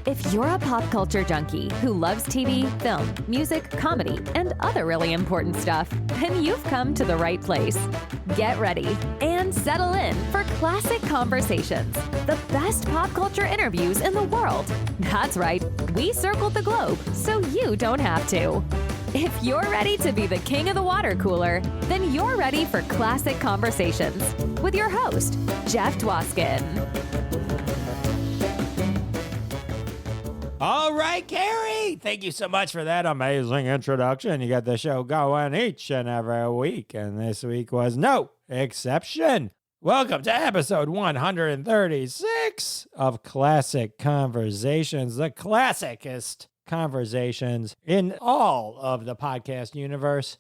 If you're a pop culture junkie who loves TV, film, music, comedy, and other really important stuff, then you've come to the right place. Get ready and settle in for Classic Conversations, the best pop culture interviews in the world. That's right, we circled the globe so you don't have to. If you're ready to be the king of the water cooler, then you're ready for Classic Conversations with your host, Jeff Dwoskin. All right, Carrie, thank you so much for that amazing introduction. You got the show going each and every week, and this week was no exception. Welcome to episode 136 of Classic Conversations, the classicest conversations in all of the podcast universe.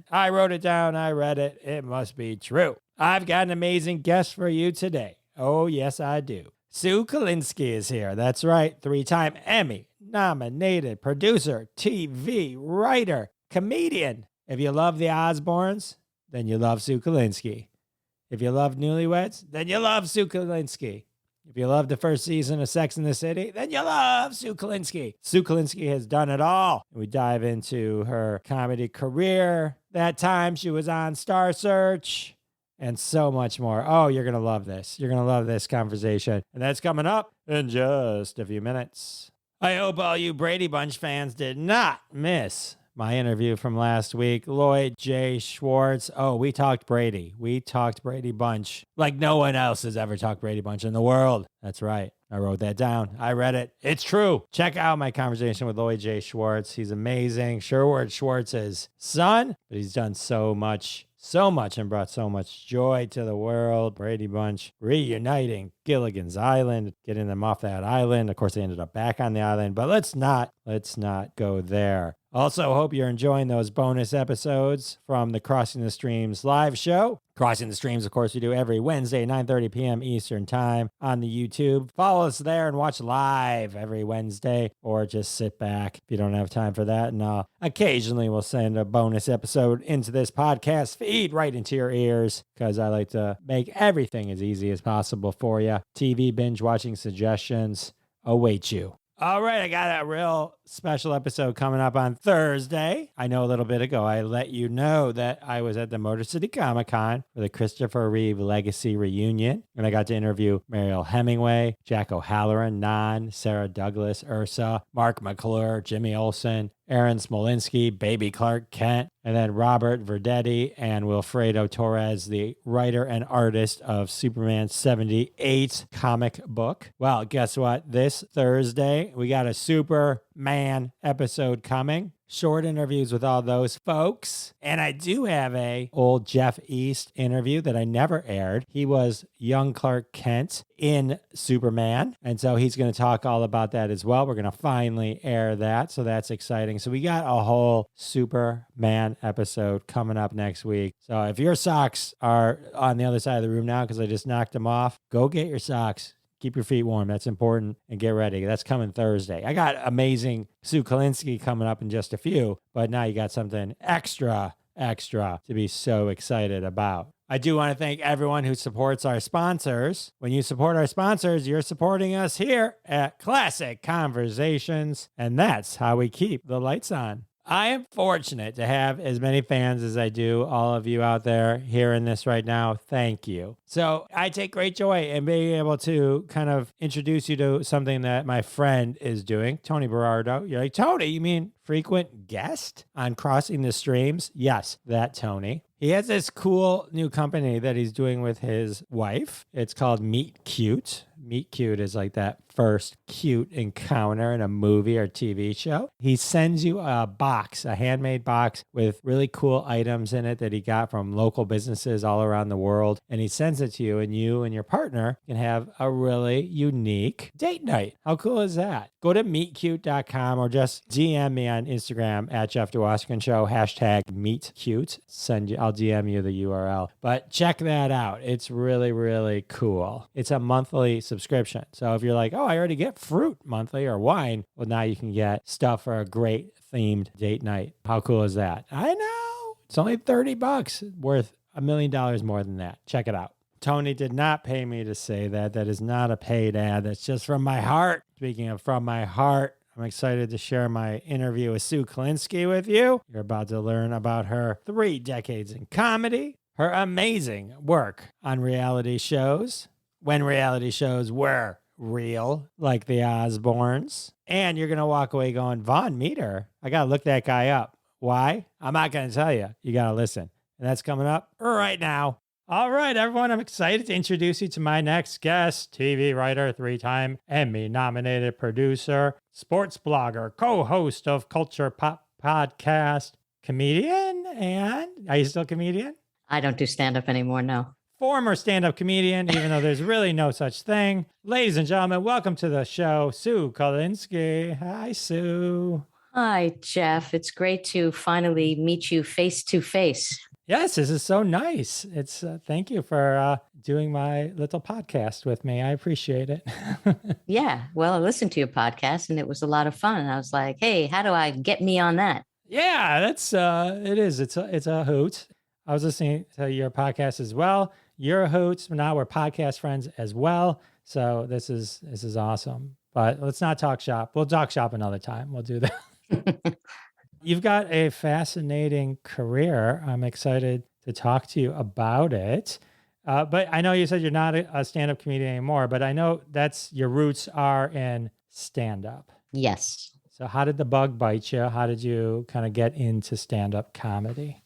I wrote it down, I read it, it must be true. I've got an amazing guest for you today. Oh, yes, I do. Sue Kolinsky is here. That's right, 3-time Emmy nominated producer, TV writer, comedian. If you love the Osbournes, then you love Sue Kolinsky. If you love Newlyweds, then you love Sue Kolinsky. If you love the first season of Sex and the City, then you love Sue Kolinsky. Sue Kolinsky has done it all. We dive into her comedy career. That time she was on Star Search. And so much more. Oh, you're going to love this. You're going to love this conversation. And that's coming up in just a few minutes. I hope all you Brady Bunch fans did not miss my interview from last week. Lloyd J. Schwartz. Oh, we talked Brady. We talked Brady Bunch like no one else has ever talked Brady Bunch in the world. That's right. I wrote that down. I read it. It's true. Check out my conversation with Lloyd J. Schwartz. He's amazing. Sherwood Schwartz's son, but he's done so much and brought so much joy to the world. Brady Bunch reuniting Gilligan's Island, getting them off that island. Of course, they ended up back on the island, but let's not go there. Also, hope you're enjoying those bonus episodes from the Crossing the Streams live show. Crossing the Streams, of course, we do every Wednesday, 9:30 p.m. Eastern Time on the YouTube. Follow us there and watch live every Wednesday, or just sit back if you don't have time for that. And occasionally we'll send a bonus episode into this podcast feed right into your ears, because I like to make everything as easy as possible for you. TV binge watching suggestions await you. All right, I got a real special episode coming up on Thursday. I know a little bit ago I let you know that I was at the Motor City Comic Con for the Christopher Reeve Legacy Reunion, and I got to interview Mariel Hemingway, Jack O'Halloran, Nan, Sarah Douglas, Ursa, Mark McClure, Jimmy Olsen, Aaron Smolinski, Baby Clark Kent, and then Robert Verdetti and Wilfredo Torres, the writer and artist of Superman 78 comic book. Well, guess what? This Thursday, we got a Superman episode coming. Short interviews with all those folks. And I do have a old Jeff East interview that I never aired. He was young Clark Kent in Superman. And so he's going to talk all about that as well. We're going to finally air that. So that's exciting. So we got a whole Superman episode coming up next week. So if your socks are on the other side of the room now, because I just knocked them off, go get your socks. Keep your feet warm. That's important. And get ready. That's coming Thursday. I got amazing Sue Kolinsky coming up in just a few, but now you got something extra to be so excited about. I do want to thank everyone who supports our sponsors. When you support our sponsors, you're supporting us here at Classic Conversations, and that's how we keep the lights on. I am fortunate to have as many fans as I do. All of you out there hearing this right now, thank you. So I take great joy in being able to kind of introduce you to something that my friend is doing, Tony Berardo. You're like, Tony, you mean frequent guest on Crossing the Streams? Yes, that Tony. He has this cool new company that he's doing with his wife. It's called Meet Cute. Meet Cute is like that first cute encounter in a movie or TV show. He sends you a box, a handmade box with really cool items in it that he got from local businesses all around the world. And he sends it to you, and you and your partner can have a really unique date night. How cool is that? Go to meetcute.com or just DM me on Instagram at Jeff Dwoskin Show, hashtag meetcute. I'll DM you the URL. But check that out. It's really, really cool. It's a monthly subscription. So if you're like, oh, I already get fruit monthly or wine, well, now you can get stuff for a great themed date night. How cool is that? I know. It's only $30, worth $1 million more than that. Check it out. Tony did not pay me to say that. That is not a paid ad. That's just from my heart. Speaking of from my heart, I'm excited to share my interview with Sue Kolinsky with you. You're about to learn about her 3 decades in comedy, her amazing work on reality shows, when reality shows were real, like the Osbournes. And you're going to walk away going, Vaughn Meader, I got to look that guy up. Why? I'm not going to tell you. You got to listen. And that's coming up right now. All right, everyone, I'm excited to introduce you to my next guest, TV writer, 3-time Emmy-nominated producer, sports blogger, co-host of Culture Pop podcast, comedian, and are you still a comedian? I don't do stand-up anymore, no. Former stand-up comedian, even though there's really no such thing. Ladies and gentlemen, welcome to the show, Sue Kolinsky. Hi, Sue. Hi, Jeff. It's great to finally meet you face to face. Yes, this is so nice. It's thank you for doing my little podcast with me. I appreciate it. Yeah, well, I listened to your podcast and it was a lot of fun. And I was like, hey, how do I get me on that? Yeah, that's it is. It's a hoot. I was listening to your podcast as well. You're a hoot. Now we're podcast friends as well. So this is awesome. But let's not talk shop. We'll talk shop another time. We'll do that. You've got a fascinating career. I'm excited to talk to you about it. But I know you said you're not a stand-up comedian anymore, but I know that's your roots are in stand-up. Yes. So how did the bug bite you? How did you kind of get into stand-up comedy?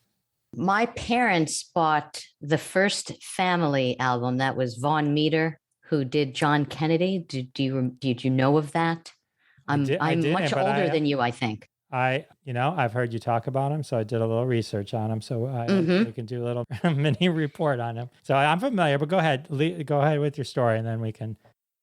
My parents bought the first Family album. That was Vaughn Meader, who did John Kennedy. Did you know of that? I'm much older than you, I think. I've heard you talk about him, so I did a little research on him. So we can do a little mini report on him. So I'm familiar, but go ahead with your story, and then we can.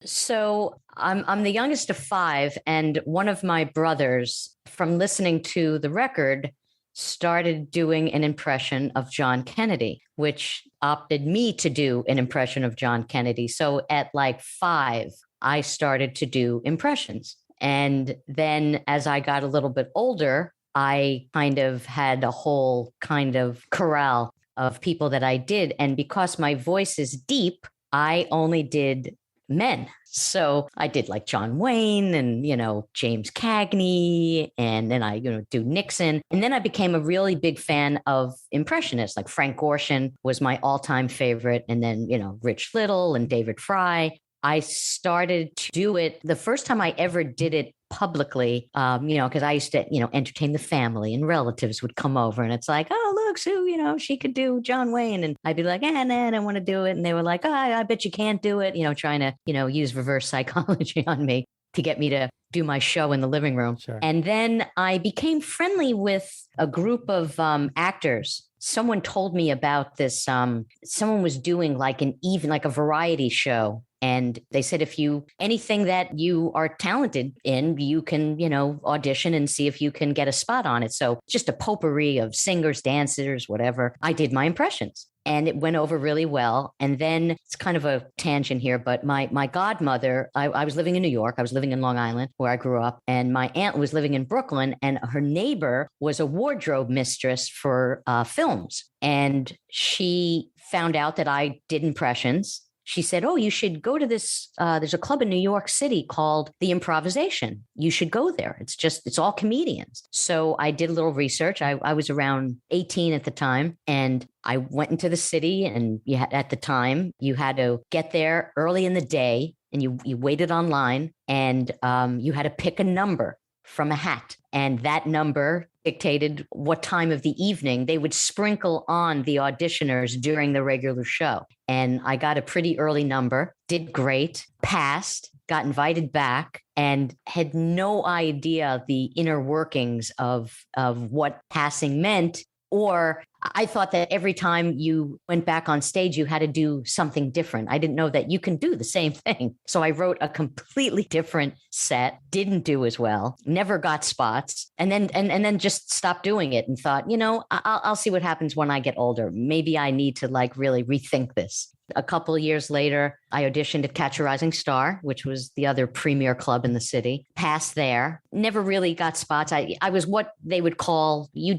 So I'm the youngest of 5, and one of my brothers, from listening to the record, started doing an impression of John Kennedy, which opted me to do an impression of John Kennedy. So at like 5, I started to do impressions. And then as I got a little bit older, I kind of had a whole kind of corral of people that I did. And because my voice is deep, I only did men. So I did like John Wayne and, James Cagney, and then I, do Nixon. And then I became a really big fan of impressionists, like Frank Gorshin was my all-time favorite. And then, Rich Little and David Fry. I started to do it the first time I ever did it publicly, because I used to, entertain the family and relatives would come over and it's like, oh, look, Sue, she could do John Wayne. And I'd be like, nah, I don't want to do it. And they were like, oh, I bet you can't do it, trying to, use reverse psychology on me to get me to do my show in the living room. Sure. And then I became friendly with a group of actors. Someone told me about this. Someone was doing like a variety show. And they said, anything that you are talented in, you can, audition and see if you can get a spot on it. So just a potpourri of singers, dancers, whatever. I did my impressions and it went over really well. And then it's kind of a tangent here, but my godmother, I was living in New York. I was living in Long Island where I grew up. And my aunt was living in Brooklyn and her neighbor was a wardrobe mistress for films. And she found out that I did impressions. She said, oh, you should go to this. There's a club in New York City called The Improvisation. You should go there. It's all comedians. So I did a little research. I was around 18 at the time and I went into the city and at the time you had to get there early in the day and you waited online and you had to pick a number from a hat. And that number dictated what time of the evening they would sprinkle on the auditioners during the regular show. And I got a pretty early number, did great, passed, got invited back, and had no idea the inner workings of what passing meant. Or I thought that every time you went back on stage, you had to do something different. I didn't know that you can do the same thing. So I wrote a completely different set, didn't do as well, never got spots, and then just stopped doing it and thought, I'll see what happens when I get older. Maybe I need to really rethink this. A couple of years later, I auditioned at Catch a Rising Star, which was the other premier club in the city. Passed there, never really got spots. I was what they would call, you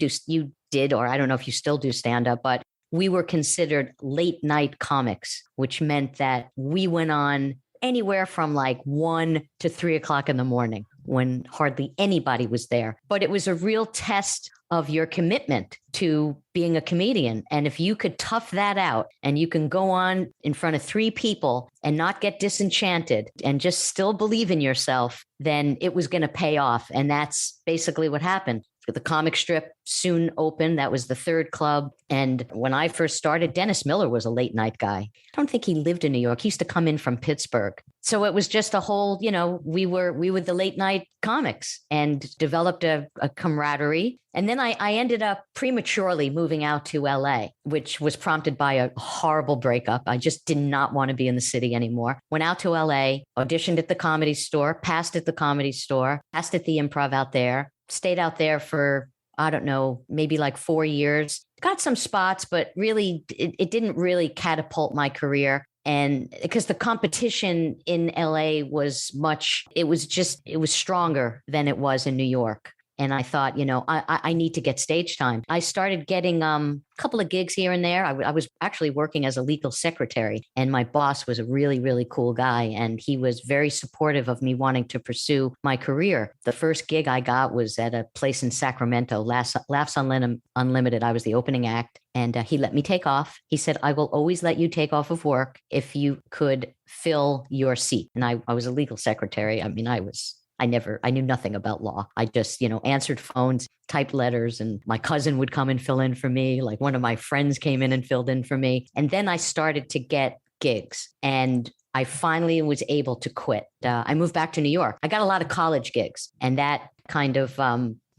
did, or I don't know if you still do stand-up, but we were considered late night comics, which meant that we went on anywhere from like 1 to 3 o'clock in the morning when hardly anybody was there. But it was a real test of your commitment to being a comedian. And if you could tough that out and you can go on in front of 3 people and not get disenchanted and just still believe in yourself, then it was going to pay off. And that's basically what happened. The comic strip soon opened. That was the 3rd club. And when I first started, Dennis Miller was a late night guy. I don't think he lived in New York. He used to come in from Pittsburgh. So it was just a whole, we were the late night comics and developed a camaraderie. And then I ended up prematurely moving out to LA, which was prompted by a horrible breakup. I just did not want to be in the city anymore. Went out to LA, auditioned at the Comedy Store, passed at the Comedy Store, passed at the Improv out there. Stayed out there for, I don't know, maybe like 4 years. Got some spots, but really, it didn't really catapult my career. And because the competition in LA was it was stronger than it was in New York. And I thought, I need to get stage time. I started getting a couple of gigs here and there. I was actually working as a legal secretary, and my boss was a really, really cool guy. And he was very supportive of me wanting to pursue my career. The first gig I got was at a place in Sacramento, Laughs Unlimited. I was the opening act, and he let me take off. He said, I will always let you take off of work if you could fill your seat. And I was a legal secretary. I mean, I knew nothing about law. I just, answered phones, typed letters, and my cousin would come and fill in for me. Like one of my friends came in and filled in for me. And then I started to get gigs, and I finally was able to quit. I moved back to New York. I got a lot of college gigs, and that kind of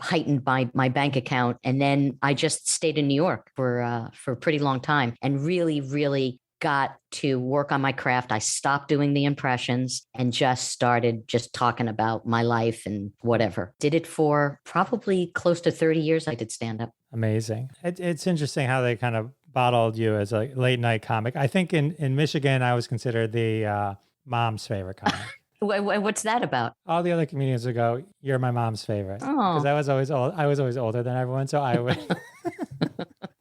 heightened my bank account. And then I just stayed in New York for a pretty long time and really, really got to work on my craft. I stopped doing the impressions and just started talking about my life and whatever. Did it for probably close to 30 years. I did stand up. Amazing. It's interesting how they kind of bottled you as a late night comic. I think in Michigan, I was considered the mom's favorite comic. What's that about? All the other comedians would go, "You're my mom's favorite," because I was always older than everyone, so I would.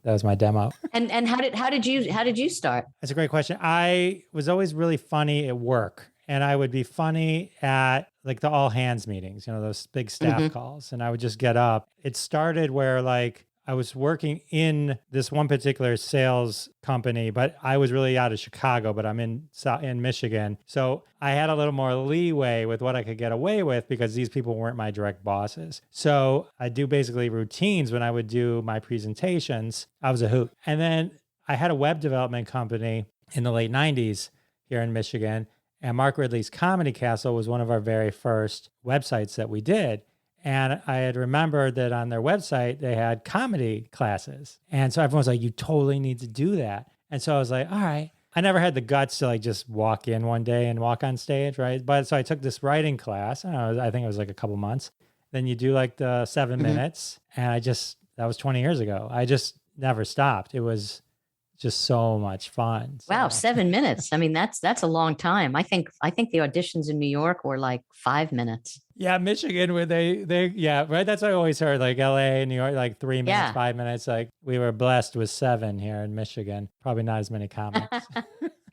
That was my demo. And how did you start? That's a great question. I was always really funny at work, and I would be funny at like the all hands meetings, those big staff calls, and I would just get up. It started where like I was working in this one particular sales company, but I was really out of Chicago, but I'm in Michigan. So I had a little more leeway with what I could get away with because these people weren't my direct bosses. So I do basically routines when I would do my presentations. I was a hoot. And then I had a web development company in the late 90s here in Michigan. And Mark Ridley's Comedy Castle was one of our very first websites that we did. And I had remembered that on their website, they had comedy classes. And so everyone was like, you totally need to do that. And so I was like, all right. I never had the guts to like just walk in one day and walk on stage, right? But so I took this writing class. I think it was like a couple months. Then you do like the 7 minutes. And that was 20 years ago. I just never stopped. It was just so much fun. So. Wow, 7 minutes. I mean, that's a long time. I think the auditions in New York were like 5 minutes. Yeah, Michigan, where they yeah, right. That's what I always heard. Like LA, New York, like 3 minutes, 5 minutes. Like we were blessed with 7 here in Michigan. Probably not as many comics.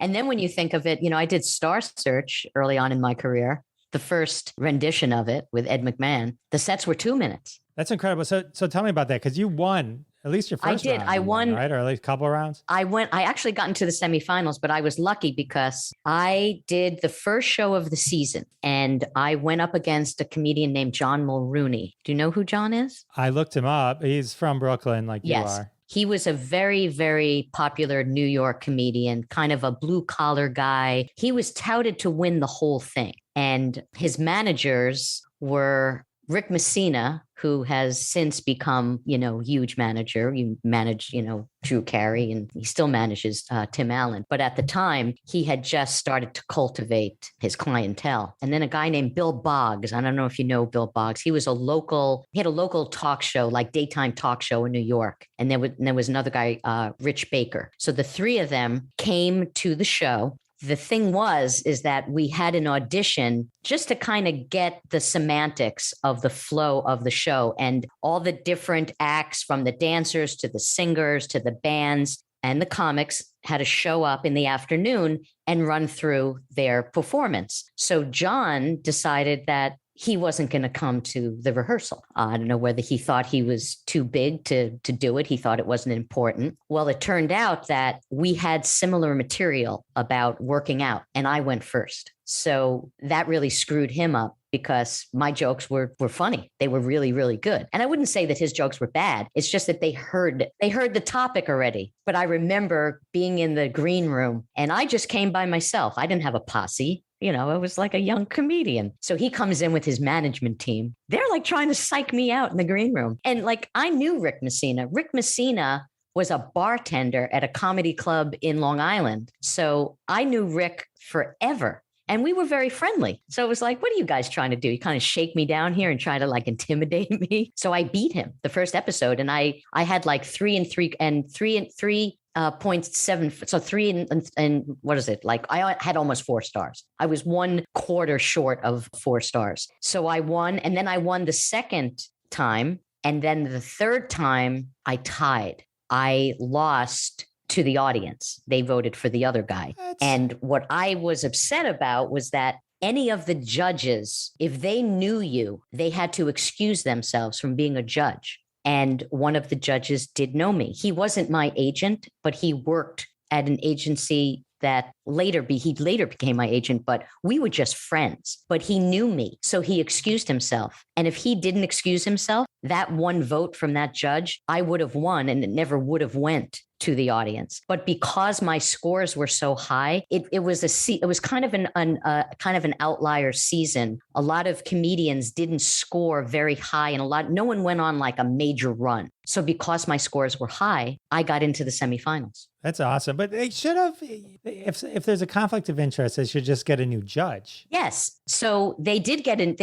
And then when you think of it, I did Star Search early on in my career. The first rendition of it with Ed McMahon. The sets were 2 minutes. That's incredible. So tell me about that, because you won at least your first round. I won, right? Or at least a couple of rounds? I actually got into the semifinals, but I was lucky because I did the first show of the season and I went up against a comedian named John Mulrooney. Do you know who John is? I looked him up. He's from Brooklyn, like you are. He was a very, very popular New York comedian, kind of a blue collar guy. He was touted to win the whole thing. And his managers were Rick Messina, who has since become, huge manager. You manage, Drew Carey, and he still manages Tim Allen. But at the time, he had just started to cultivate his clientele. And then a guy named Bill Boggs. I don't know if you know Bill Boggs. He had a local talk show, like daytime talk show in New York. And there was another guy, Rich Baker. So the three of them came to the show. The thing is that we had an audition just to kind of get the semantics of the flow of the show and all the different acts, from the dancers to the singers to the bands. and the comics had to show up in the afternoon and run through their performance. So John decided that he wasn't going to come to the rehearsal. I don't know whether he thought he was too big to do it. He thought it wasn't important. Well, it turned out that we had similar material about working out, and I went first. So that really screwed him up because my jokes were funny. They were really, really good. And I wouldn't say that his jokes were bad. It's just that they heard the topic already. But I remember being in the green room and I just came by myself. I didn't have a posse. You know, I was like a young comedian. So he comes in with his management team. They're like trying to psych me out in the green room. And like, I knew Rick Messina. Rick Messina was a bartender at a comedy club in Long Island. So I knew Rick forever. And we were very friendly. So it was like, what are you guys trying to do? You kind of shake me down here and try to like intimidate me. So I beat him the first episode. And I had like 3.7. So 3 and what is it? Like I had almost 4 stars. I was 1/4 short of 4 stars. So I won. And then I won the second time. And then the third time I tied. I lost to the audience. They voted for the other guy. And what I was upset about was that any of the judges, if they knew you, they had to excuse themselves from being a judge. And one of the judges did know me. He wasn't my agent, but he worked at an agency that he later became my agent, but we were just friends. But he knew me, so he excused himself. And if he didn't excuse himself, that one vote from that judge, I would have won, and it never would have went to the audience. But because my scores were so high, it was kind of an outlier season. A lot of comedians didn't score very high, and no one went on like a major run. So because my scores were high, I got into the semifinals. That's awesome. But they should have, if there's a conflict of interest, they should just get a new judge. Yes. So they did get in.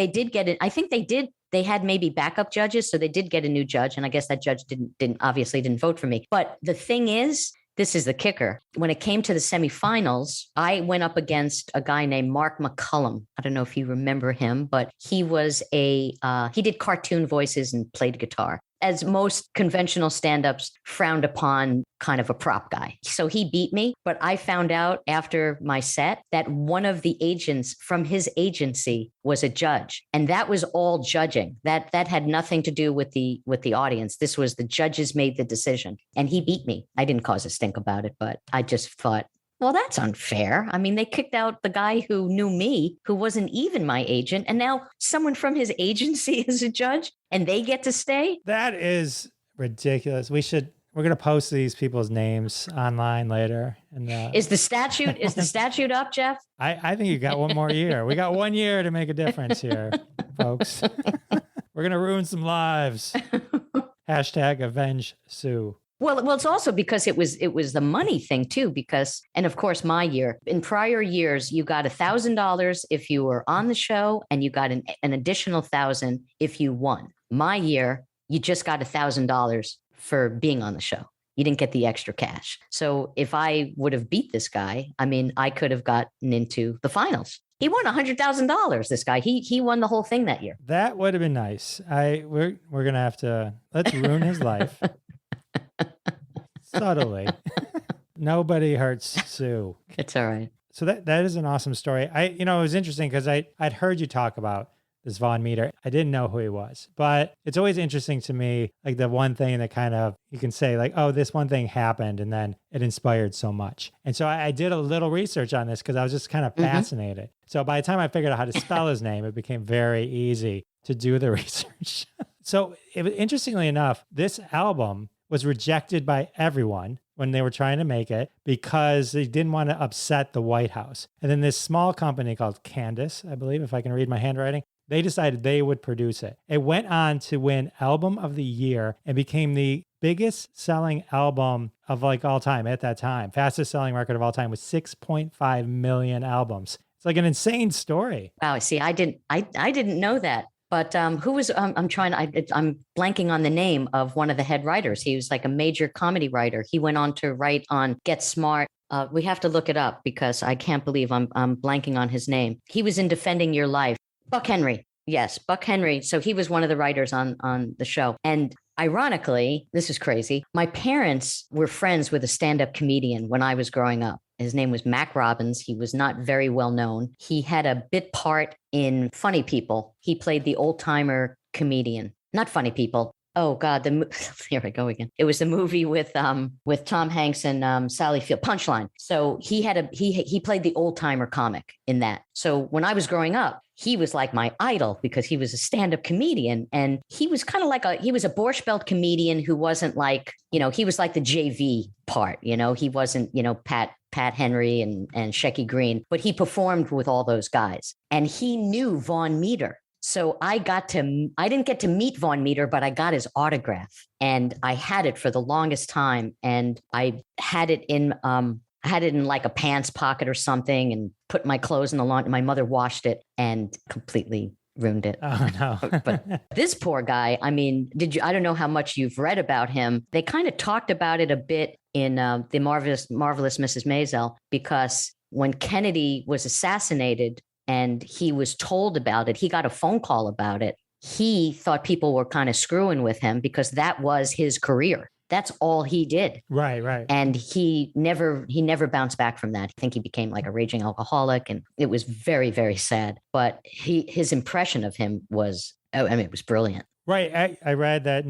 I think they did. They had maybe backup judges. So they did get a new judge. And I guess that judge didn't vote for me. But the thing is, this is the kicker. When it came to the semifinals, I went up against a guy named Mark McCullum. I don't know if you remember him, but he did cartoon voices and played guitar. As most conventional stand-ups frowned upon kind of a prop guy. So he beat me, but I found out after my set that one of the agents from his agency was a judge. And that was all judging. That had nothing to do with the audience. This was the judges made the decision. And he beat me. I didn't cause a stink about it, but I just thought, well, that's unfair. I mean, they kicked out the guy who knew me, who wasn't even my agent. And now someone from his agency is a judge and they get to stay. That is ridiculous. We're going to post these people's names online later. And is the statute up, Jeff? I think you got one more year. We got 1 year to make a difference here, folks. We're going to ruin some lives. Hashtag avenge Sue. Well, it's also because it was the money thing too, and of course my year. In prior years, you got $1,000 if you were on the show, and you got an additional $1,000 if you won. My year, you just got $1,000 for being on the show. You didn't get the extra cash. So if I would have beat this guy, I mean, I could have gotten into the finals. He won $100,000. This guy, he won the whole thing that year. That would have been nice. We're gonna have to let's ruin his life. Subtly. Nobody hurts Sue. It's all right. So that is an awesome story. It was interesting because I'd heard you talk about this Vaughn Meader. I didn't know who he was, but it's always interesting to me, like the one thing that kind of, you can say like, oh, this one thing happened and then it inspired so much. And so I did a little research on this because I was just kind of fascinated. So by the time I figured out how to spell his name, it became very easy to do the research. So interestingly enough, this album was rejected by everyone when they were trying to make it because they didn't want to upset the White House. And then this small company called Candace, I believe, if I can read my handwriting, they decided they would produce it. It went on to win Album of the Year and became the biggest selling album of like all time at that time. Fastest selling record of all time with 6.5 million albums. It's like an insane story. Wow. See, I didn't know that. But who was, I'm blanking on the name of one of the head writers. He was like a major comedy writer. He went on to write on Get Smart. We have to look it up because I can't believe I'm blanking on his name. He was in Defending Your Life. Buck Henry. Yes, Buck Henry. So he was one of the writers on the show. And ironically, this is crazy. My parents were friends with a stand-up comedian when I was growing up. His name was Mac Robbins. He was not very well known. He had a bit part in Funny People. He played the old-timer comedian. Not Funny People. Oh God, here I go again. It was the movie with Tom Hanks and Sally Field, Punchline. So he played the old timer comic in that. So when I was growing up, he was like my idol because he was a stand-up comedian, and he was kind of like he was a Borscht Belt comedian who wasn't like, he was like the JV part. He wasn't Pat Henry and Shecky Green, but he performed with all those guys, and he knew Vaughn Meader. So I didn't get to meet Vaughn Meader, but I got his autograph, and I had it for the longest time. And I had it in like a pants pocket or something, and put my clothes in the laundry. My mother washed it and completely ruined it. Oh no. But this poor guy, I mean, I don't know how much you've read about him. They kind of talked about it a bit in the Marvelous Mrs. Maisel, because when Kennedy was assassinated, and he was told about it, he got a phone call about it. He thought people were kind of screwing with him because that was his career. That's all he did. Right. And he never bounced back from that. I think he became like a raging alcoholic, and it was very, very sad. But his impression of him was, it was brilliant. Right. I read that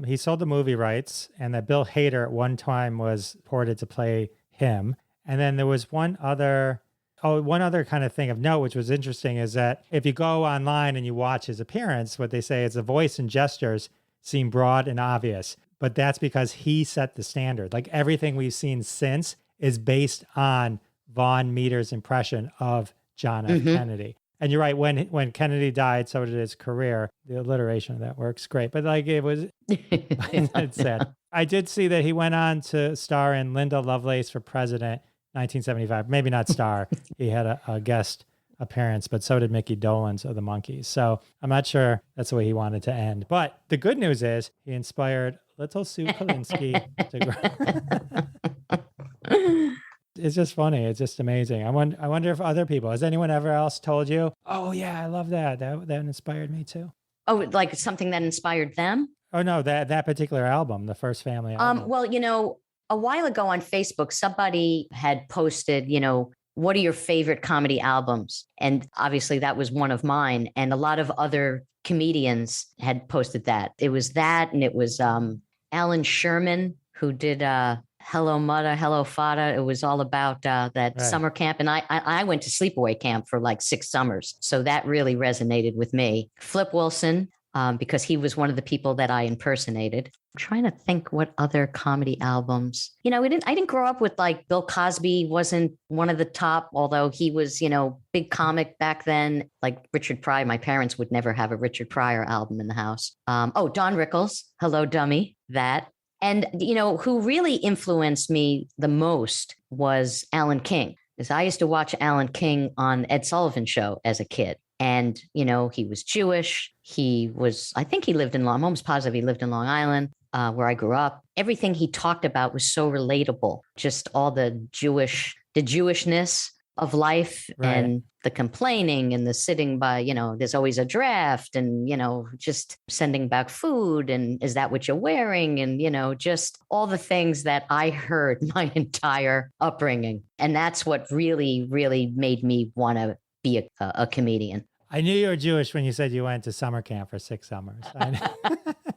he sold the movie rights, and that Bill Hader at one time was reported to play him. And then there was one other kind of thing of note, which was interesting, is that if you go online and you watch his appearance, what they say is the voice and gestures seem broad and obvious, but that's because he set the standard. Like everything we've seen since is based on Vaughn Meader's impression of John F. Kennedy. And you're right, when Kennedy died, so did his career. The alliteration of that works great, but like it was, it's sad. I did see that he went on to star in Linda Lovelace for President, 1975, maybe not star. He had a guest appearance, but so did Mickey Dolenz of the Monkees. So I'm not sure that's the way he wanted to end. But the good news is he inspired little Sue Kolinsky to grow. It's just funny. It's just amazing. I wonder if other people, has anyone ever else told you, oh yeah, I love that. That inspired me too. Oh, like something that inspired them? Oh no, that particular album, the first Family album. Well, a while ago on Facebook, somebody had posted, what are your favorite comedy albums? And obviously that was one of mine. And a lot of other comedians had posted that. It was that, and it was Alan Sherman, who did Hello Mudda, Hello Fada. It was all about that summer camp. And I went to sleepaway camp for like 6 summers. So that really resonated with me. Flip Wilson, because he was one of the people that I impersonated. I'm trying to think what other comedy albums. I didn't grow up with like Bill Cosby wasn't one of the top, although he was, big comic back then. Like Richard Pryor, my parents would never have a Richard Pryor album in the house. Don Rickles, Hello Dummy, that. And, who really influenced me the most was Alan King, because I used to watch Alan King on Ed Sullivan Show as a kid. And, he was Jewish. I think he lived I'm almost positive he lived in Long Island, where I grew up. Everything he talked about was so relatable. Just all the Jewishness of life, right, and the complaining and the sitting by, there's always a draft and, just sending back food. And is that what you're wearing? And, just all the things that I heard my entire upbringing. And that's what really, really made me want to be a comedian. I knew you were Jewish when you said you went to summer camp for 6 summers.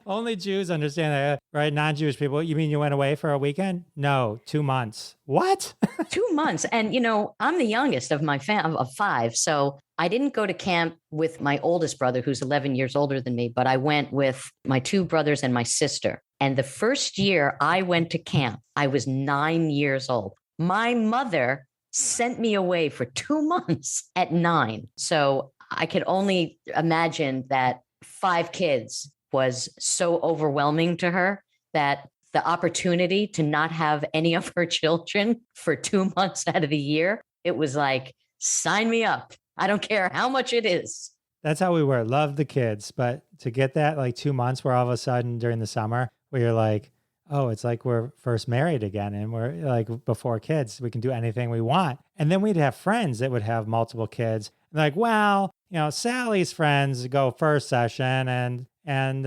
Only Jews understand that, right? Non-Jewish people. You mean you went away for a weekend? No, 2 months. What? 2 months. And, I'm the youngest of my of 5. So I didn't go to camp with my oldest brother, who's 11 years older than me, but I went with my 2 brothers and my sister. And the first year I went to camp, I was 9 years old. My mother sent me away for 2 months at 9. So I could only imagine that 5 kids was so overwhelming to her that the opportunity to not have any of her children for 2 months out of the year, it was like, sign me up. I don't care how much it is. That's how we were. Love the kids. But to get that like 2 months where all of a sudden during the summer where you're like, oh, it's like we're first married again. And we're like before kids, we can do anything we want. And then we'd have friends that would have multiple kids. And like, well, Sally's friends go first session and, And,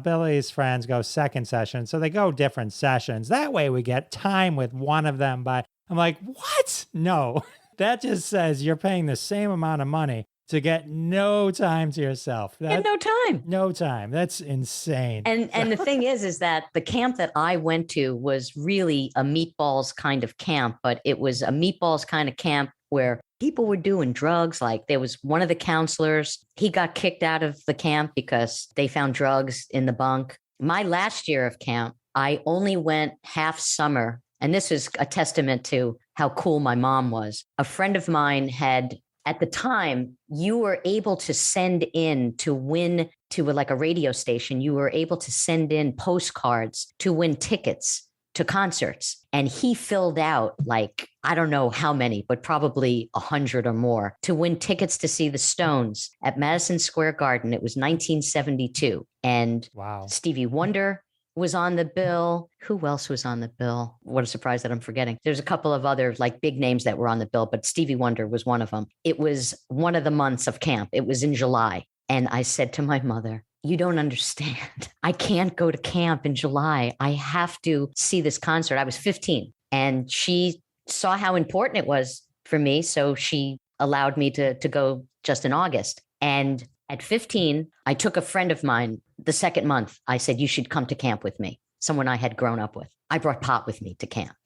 Billy's friends go second session. So they go different sessions. That way we get time with one of them. But I'm like, what? No, that just says you're paying the same amount of money to get no time to yourself. And no time. No time. That's insane. And the thing is that the camp that I went to was really a meatballs kind of camp, but it was a meatballs kind of camp where people were doing drugs. Like there was one of the counselors, he got kicked out of the camp because they found drugs in the bunk. My last year of camp, I only went half summer. And this is a testament to how cool my mom was. A friend of mine had, at the time, you were able to send in to win to like a radio station. You were able to send in postcards to win tickets to concerts. And he filled out like, I don't know how many, but probably 100 or more to win tickets to see the Stones at Madison Square Garden. It was 1972. And wow. Stevie Wonder was on the bill. Who else was on the bill? What a surprise that I'm forgetting. There's a couple of other like big names that were on the bill, but Stevie Wonder was one of them. It was one of the months of camp. It was in July. And I said to my mother, you don't understand. I can't go to camp in July. I have to see this concert. I was 15 and she saw how important it was for me. So she allowed me to go just in August. And at 15, I took a friend of mine the second month. I said, you should come to camp with me. Someone I had grown up with. I brought pot with me to camp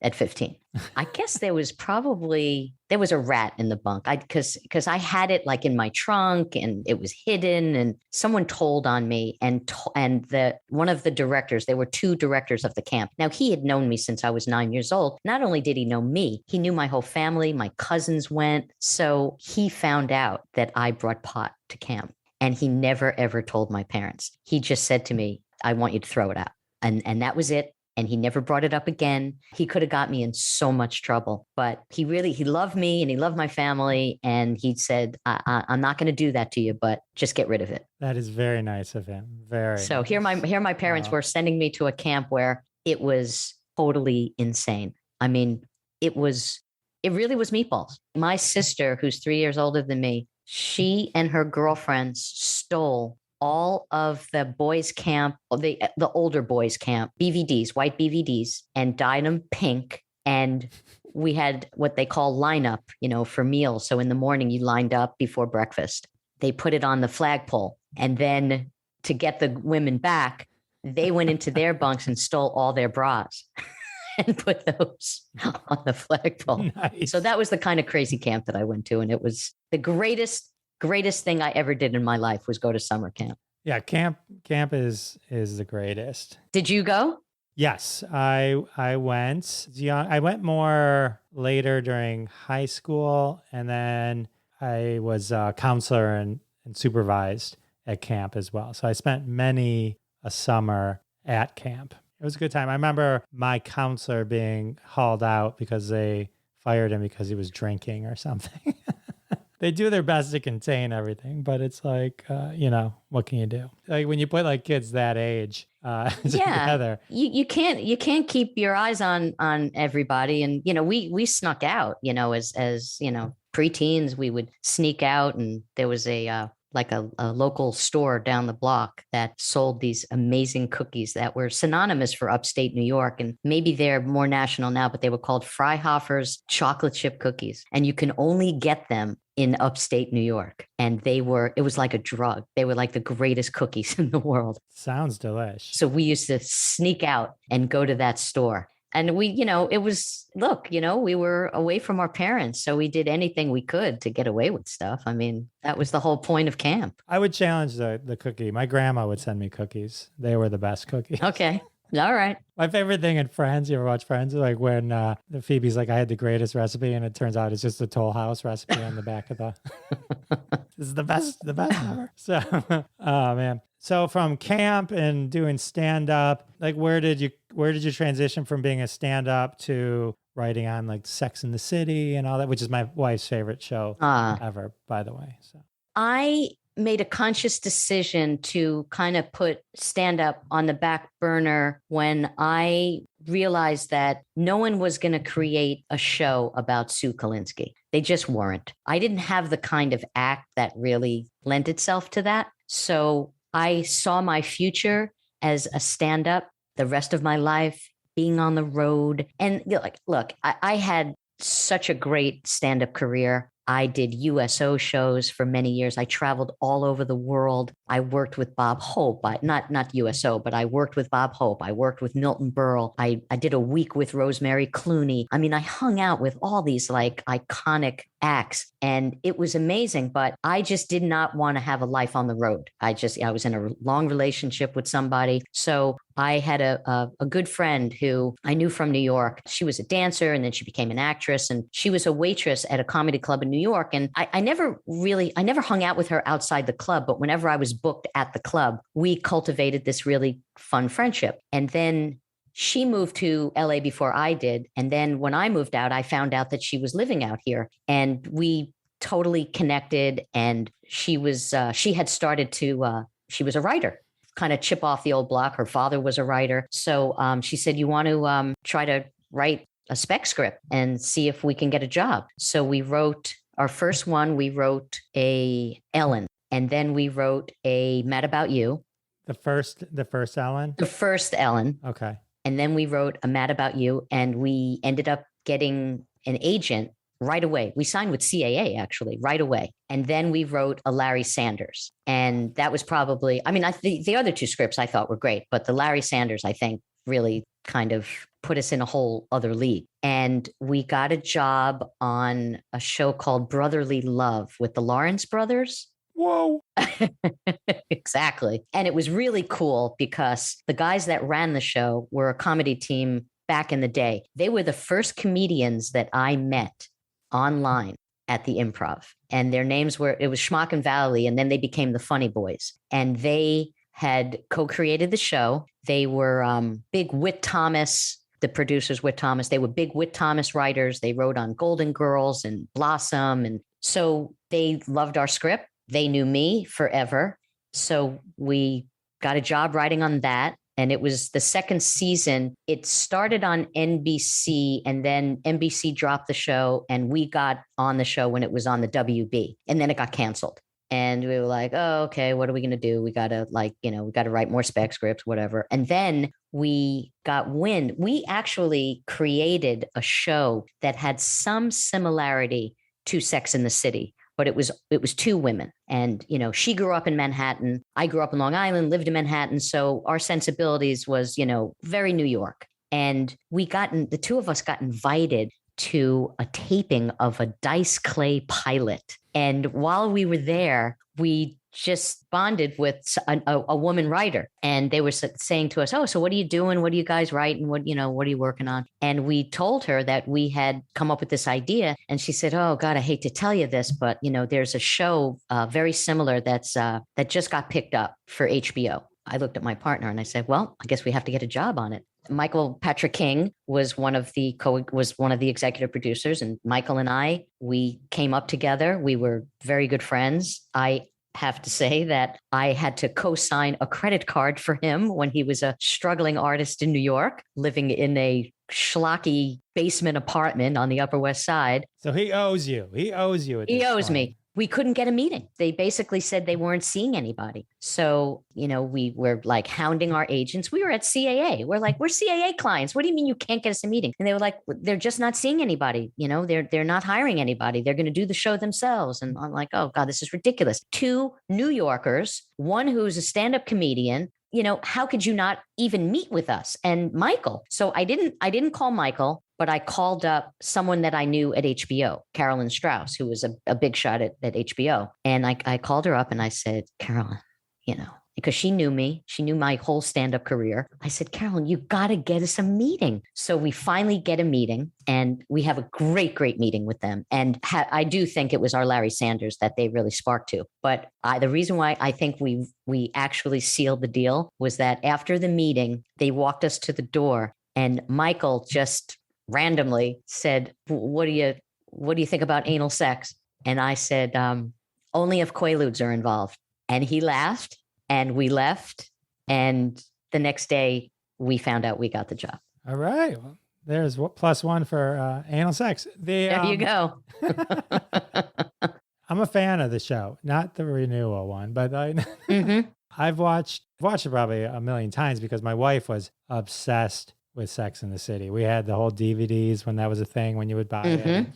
at 15. I guess there was a rat in the bunk. Because I had it like in my trunk and it was hidden and someone told on me and one of the directors, there were two directors of the camp. Now he had known me since I was 9 years old. Not only did he know me, he knew my whole family. My cousins went. So he found out that I brought pot to camp and he never, ever told my parents. He just said to me, I want you to throw it out. And that was it. And he never brought it up again. He could have got me in so much trouble, but he loved me and he loved my family. And he said, I'm not going to do that to you, but just get rid of it. That is very nice of him. Very. So nice. here my parents were sending me to a camp where it was totally insane. I mean, it really was meatballs. My sister, who's 3 years older than me, she and her girlfriends stole all of the boys' camp, the older boys' camp BVDs, white BVDs, and dyed them pink. And we had what they call lineup, for meals. So in the morning, you lined up before breakfast. They put it on the flagpole. And then to get the women back, they went into their bunks and stole all their bras and put those on the flagpole. Nice. So that was the kind of crazy camp that I went to. And it was the greatest thing I ever did in my life was go to summer camp. Yeah, camp is the greatest. Did you go? Yes, I went. I went more later during high school, and then I was a counselor and supervised at camp as well. So I spent many a summer at camp. It was a good time. I remember my counselor being hauled out because they fired him because he was drinking or something. They do their best to contain everything, but it's like, what can you do? Like when you put like kids that age together, you can't keep your eyes on everybody. And we snuck out. As preteens, we would sneak out, and there was a local store down the block that sold these amazing cookies that were synonymous for upstate New York. And maybe they're more national now, but they were called Freihofer's chocolate chip cookies. And you can only get them in upstate New York. And it was like a drug. They were like the greatest cookies in the world. Sounds delish. So we used to sneak out and go to that store. And we were away from our parents. So we did anything we could to get away with stuff. I mean, that was the whole point of camp. I would challenge the cookie. My grandma would send me cookies. They were the best cookies. Okay. All right. My favorite thing in Friends, you ever watch Friends? Like when the Phoebe's like, I had the greatest recipe, and it turns out it's just a Toll House recipe on the back of the. This is the best ever. So, oh man. So from camp and doing stand up, like where did you transition from being a stand up to writing on like Sex and the City and all that, which is my wife's favorite show ever, by the way. So I made a conscious decision to kind of put stand up on the back burner when I realized that no one was going to create a show about Sue Kolinsky. They just weren't. I didn't have the kind of act that really lent itself to that. So I saw my future as a stand-up the rest of my life, being on the road. And like, look, I had such a great stand-up career. I did USO shows for many years. I traveled all over the world. I worked with Bob Hope, not USO, but I worked with Bob Hope. I worked with Milton Berle. I did a week with Rosemary Clooney. I mean, I hung out with all these like iconic acts and it was amazing, but I just did not want to have a life on the road. I was in a long relationship with somebody. So I had a good friend who I knew from New York. She was a dancer and then she became an actress and she was a waitress at a comedy club in New York. And I never hung out with her outside the club, but whenever I was booked at the club, we cultivated this really fun friendship. And then she moved to LA before I did. And then when I moved out, I found out that she was living out here and we totally connected. And she was a writer, kind of chip off the old block. Her father was a writer. So she said, you want to try to write a spec script and see if we can get a job. So we wrote our first one. We wrote a Ellen, and then we wrote a Mad About You. The first Ellen? The first Ellen. Okay. And then we wrote a Mad About You, and we ended up getting an agent right away. We signed with CAA actually right away. And then we wrote a Larry Sanders. And that was probably, the other two scripts I thought were great, but the Larry Sanders, I think, really kind of put us in a whole other league. And we got a job on a show called Brotherly Love with the Lawrence brothers. Whoa. Exactly. And it was really cool because the guys that ran the show were a comedy team back in the day. They were the first comedians that I met online at the Improv. And their names it was Schmock and Valley, and then they became the Funny Boys. And they had co-created the show. They were big Whit Thomas, the producers, Whit Thomas. They were big Whit Thomas writers. They wrote on Golden Girls and Blossom. And so they loved our script. They knew me forever. So we got a job writing on that. And it was the second season. It started on NBC and then NBC dropped the show and we got on the show when it was on the WB and then it got canceled. And we were like, oh, okay, what are we going to do? We got to we got to write more spec scripts, whatever. And then we got wind. We actually created a show that had some similarity to Sex and the City. But it was two women. And, she grew up in Manhattan. I grew up in Long Island, lived in Manhattan. So our sensibilities was, very New York. And the two of us got invited to a taping of a Dice Clay pilot. And while we were there, we just bonded with a woman writer. And they were saying to us, oh, so what are you doing? What are you guys writing? What are you working on? And we told her that we had come up with this idea. And she said, oh, God, I hate to tell you this, but, there's a show very similar that just got picked up for HBO. I looked at my partner and I said, well, I guess we have to get a job on it. Michael Patrick King was one of the executive producers, and Michael and I, we came up together. We were very good friends. I have to say that I had to co-sign a credit card for him when he was a struggling artist in New York, living in a schlocky basement apartment on the Upper West Side. So he owes you. He owes me. We couldn't get a meeting. They basically said they weren't seeing anybody. So, we were like hounding our agents. We were at CAA. We're like, we're CAA clients. What do you mean you can't get us a meeting? And they were like, they're just not seeing anybody. They're not hiring anybody. They're going to do the show themselves. And I'm like, oh God, this is ridiculous. Two New Yorkers, one who's a stand-up comedian. How could you not even meet with us? And Michael. So I didn't call Michael, but I called up someone that I knew at HBO, Carolyn Strauss, who was a big shot at HBO. And I called her up and I said, Carolyn, because she knew me, she knew my whole stand-up career. I said, Carolyn, you got to get us a meeting. So we finally get a meeting and we have a great, great meeting with them. And I do think it was our Larry Sanders that they really sparked to. But the reason why I think we actually sealed the deal was that after the meeting, they walked us to the door and Michael just randomly said, what do you think about anal sex? And I said, only if Quaaludes are involved. And he laughed and we left. And the next day we found out we got the job. All right. Well, there's +1 for anal sex. There you go. I'm a fan of the show, not the renewal one, but Mm-hmm. I've watched it probably a million times because my wife was obsessed with Sex and the City. We had the whole DVDs when that was a thing, when you would buy it.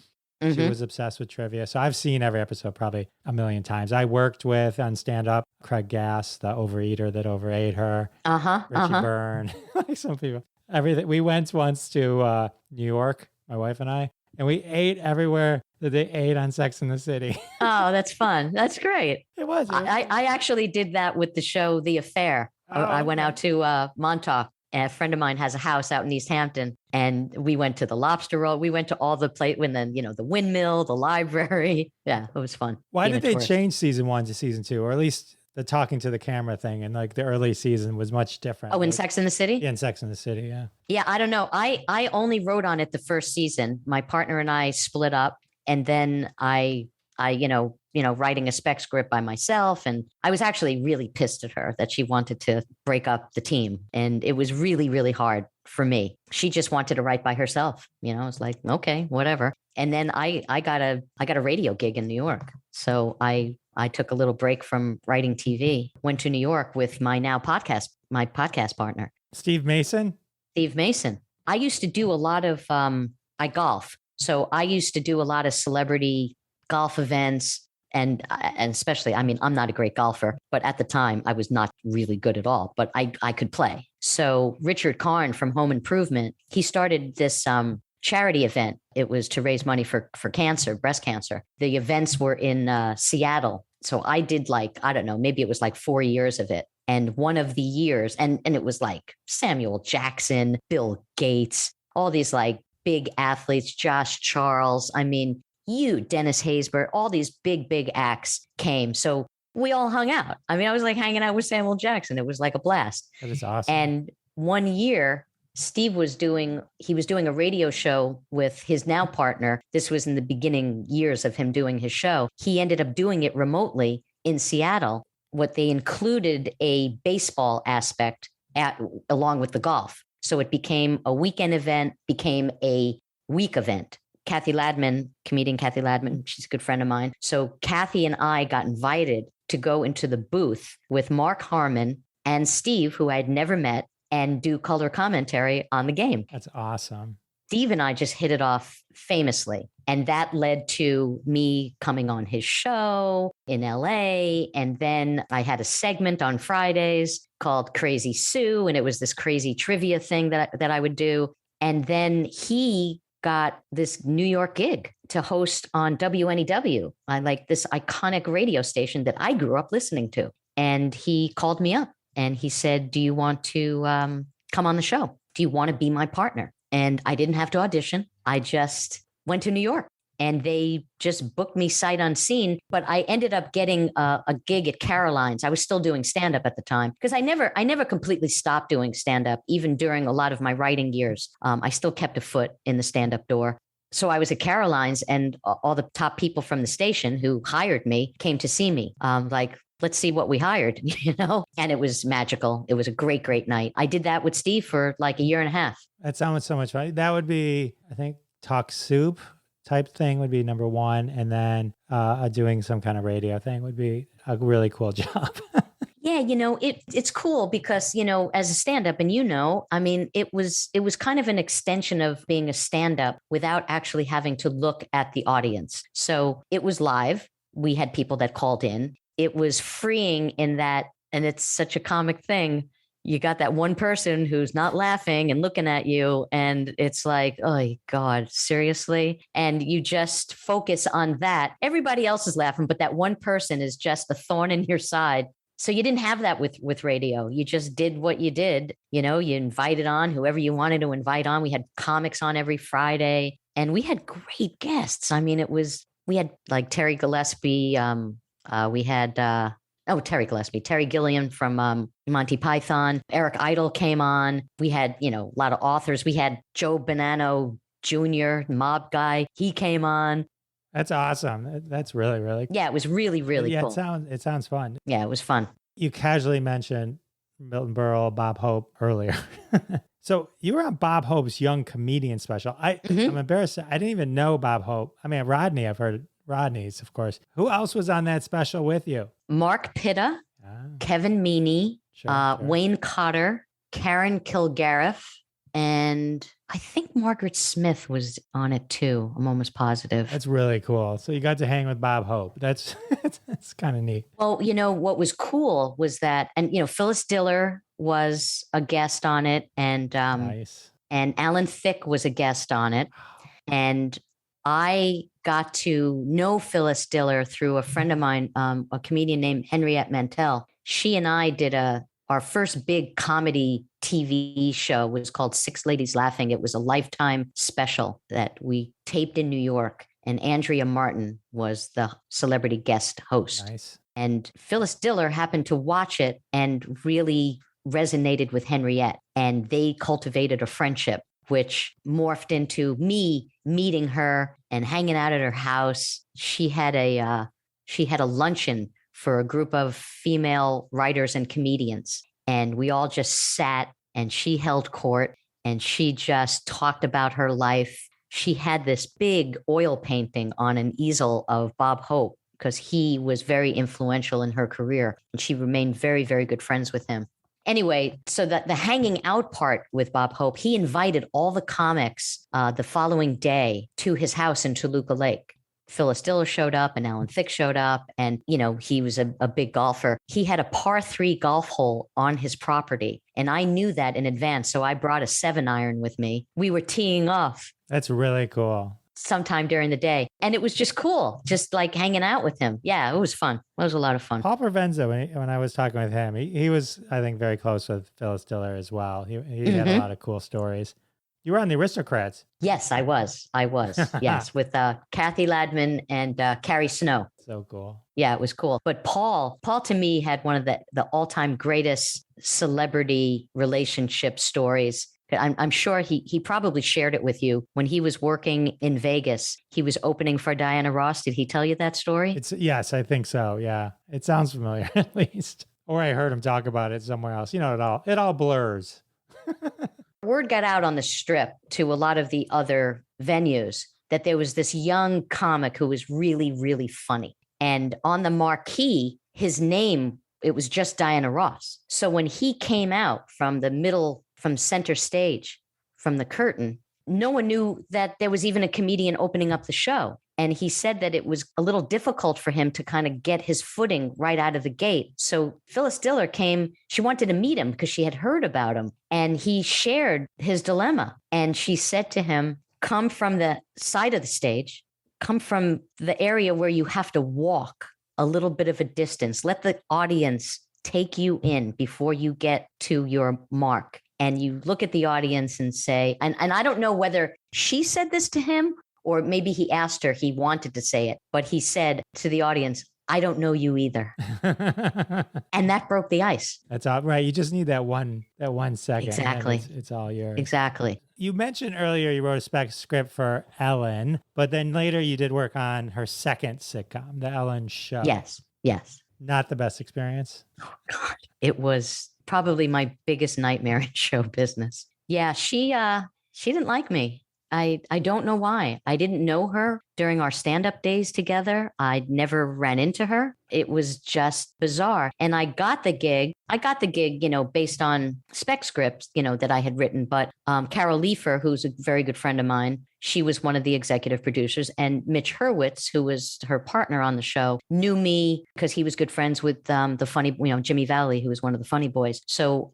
And she was obsessed with trivia. So I've seen every episode probably a million times. I worked with on stand-up Craig Gass, the overeater that overate her. Richie Byrne, like some people. Everything. We went once to New York, my wife and I, and we ate everywhere that they ate on Sex and the City. Oh, that's fun. That's great. It was. I actually did that with the show The Affair. I went out to Montauk. And a friend of mine has a house out in East Hampton, and we went to the Lobster Roll. We went to all the and then the windmill, the library. Yeah, it was fun. Why did they change season 1 to season 2, or at least the talking to the camera thing? And like the early season was much different. Oh, in Sex and the City? Yeah, in Sex and the City. Yeah. Yeah, I don't know. I only wrote on it the first season. My partner and I split up, and then I writing a spec script by myself. And I was actually really pissed at her that she wanted to break up the team. And it was really, really hard for me. She just wanted to write by herself. It's like, okay, whatever. And then I got a radio gig in New York. So I took a little break from writing TV, went to New York with my podcast partner. Steve Mason? Steve Mason. I used to do a lot of, I golf. So I used to do a lot of celebrity golf events. And especially, I'm not a great golfer, but at the time I was not really good at all, but I could play. So Richard Karn from Home Improvement, he started this charity event. It was to raise money for cancer, breast cancer. The events were in Seattle. So I did maybe it was like 4 years of it. And one of the years, and it was like Samuel Jackson, Bill Gates, all these like big athletes, Josh Charles. Dennis Haysbert, all these big acts came. So we all hung out. I was like hanging out with Samuel Jackson. It was like a blast. That is awesome. And one year, Steve was doing a radio show with his now partner. This was in the beginning years of him doing his show. He ended up doing it remotely in Seattle. What they included a baseball aspect along with the golf. So it became a weekend event, became a week event. Comedian Kathy Ladman, she's a good friend of mine. So Kathy and I got invited to go into the booth with Mark Harmon and Steve, who I had never met, and do color commentary on the game. That's awesome. Steve and I just hit it off famously. And that led to me coming on his show in LA. And then I had a segment on Fridays called Crazy Sue. And it was this crazy trivia thing that I would do. And then he got this New York gig to host on WNEW, this iconic radio station that I grew up listening to. And he called me up and he said, do you want to come on the show? Do you want to be my partner? And I didn't have to audition. I just went to New York and they just booked me sight unseen. But I ended up getting a gig at Caroline's. I was still doing stand-up at the time because I never completely stopped doing stand-up, even during a lot of my writing years. I still kept a foot in the stand-up door. So I was at Caroline's and all the top people from the station who hired me came to see me. Let's see what we hired, and it was magical. It was a great, great night. I did that with Steve for like a year and a half. That sounds so much fun. That would be, I think, Talk Soup type thing would be number one. And then doing some kind of radio thing would be a really cool job. Yeah, it's cool because, as a stand-up, and it was kind of an extension of being a stand-up without actually having to look at the audience. So it was live. We had people that called in. It was freeing in that, and it's such a comic thing. You got that one person who's not laughing and looking at you, and it's like, oh God, seriously? And you just focus on that. Everybody else is laughing, but that one person is just a thorn in your side. So you didn't have that with radio. You just did what you did. You invited on whoever you wanted to invite on. We had comics on every Friday, and we had great guests. We had like Terry Gillespie. We had Terry Gillespie, Terry Gilliam from Monty Python. Eric Idle came on. We had, a lot of authors. We had Joe Bonanno Jr., mob guy. He came on. That's awesome. That's really, really cool. Yeah, it was really, really cool. It sounds fun. Yeah, it was fun. You casually mentioned Milton Berle, Bob Hope earlier. So you were on Bob Hope's Young Comedian special. I'm embarrassed. I didn't even know Bob Hope. Rodney, I've heard Rodney's, of course. Who else was on that special with you? Mark Pitta Kevin Meaney, Sure. Wayne Cotter, Karen Kilgariff, and I think Margaret Smith was on it too. I'm almost positive. That's really cool. So you got to hang with Bob Hope. That's kind of neat. Well, what was cool was that, and Phyllis Diller was a guest on it, and Nice. and Alan Thicke was a guest on it, and I got to know Phyllis Diller through a friend of mine, a comedian named Henriette Mantel. She and I did our first big comedy TV show was called Six Ladies Laughing. It was a Lifetime special that we taped in New York, and Andrea Martin was the celebrity guest host. Nice. And Phyllis Diller happened to watch it and really resonated with Henriette, and they cultivated a friendship, which morphed into me meeting her and hanging out at her house. She had a luncheon for a group of female writers and comedians, and we all just sat, and she held court, and she just talked about her life. She had this big oil painting on an easel of Bob Hope because he was very influential in her career, and she remained very, very good friends with him. Anyway, so the hanging out part with Bob Hope, he invited all the comics the following day to his house in Toluca Lake. Phyllis Diller showed up and Alan Thicke showed up, and, he was a big golfer. He had a par 3 golf hole on his property, and I knew that in advance, so I brought a 7-iron with me. We were teeing off. That's really cool. Sometime during the day. And it was just cool, just like hanging out with him. Yeah, it was fun. It was a lot of fun. Paul Provenza, when I was talking with him, he was, I think, very close with Phyllis Diller as well. He had a lot of cool stories. You were on the Aristocrats. Yes, I was. Yes, with Kathy Ladman and Carrie Snow. So cool. Yeah, it was cool. But Paul to me had one of the all-time greatest celebrity relationship stories. I'm sure he probably shared it with you when he was working in Vegas. He was opening for Diana Ross. Did he tell you that story? Yes, I think so. Yeah, it sounds familiar at least. Or I heard him talk about it somewhere else. It all blurs. Word got out on the Strip to a lot of the other venues that there was this young comic who was really, really funny. And on the marquee, his name, it was just Diana Ross. So when he came out from center stage, from the curtain, no one knew that there was even a comedian opening up the show. And he said that it was a little difficult for him to kind of get his footing right out of the gate. So Phyllis Diller came, she wanted to meet him because she had heard about him. And he shared his dilemma. And she said to him, come from the side of the stage, come from the area where you have to walk a little bit of a distance. Let the audience take you in before you get to your mark. And you look at the audience and say, and I don't know whether she said this to him or maybe he asked her, he wanted to say it, but he said to the audience, I don't know you either. And that broke the ice. That's all right. You just need that one second. Exactly. It's all yours. Exactly. You mentioned earlier you wrote a spec script for Ellen, but then later you did work on her second sitcom, The Ellen Show. Yes. Not the best experience. Oh, God. It was probably my biggest nightmare in show business. Yeah, she didn't like me. I don't know why. I didn't know her during our stand-up days together. I never ran into her. It was just bizarre. And I got the gig, based on spec scripts, that I had written. But Carol Leifer, who's a very good friend of mine, she was one of the executive producers. And Mitch Hurwitz, who was her partner on the show, knew me because he was good friends with the funny, Jimmy Valley, who was one of the funny boys. So,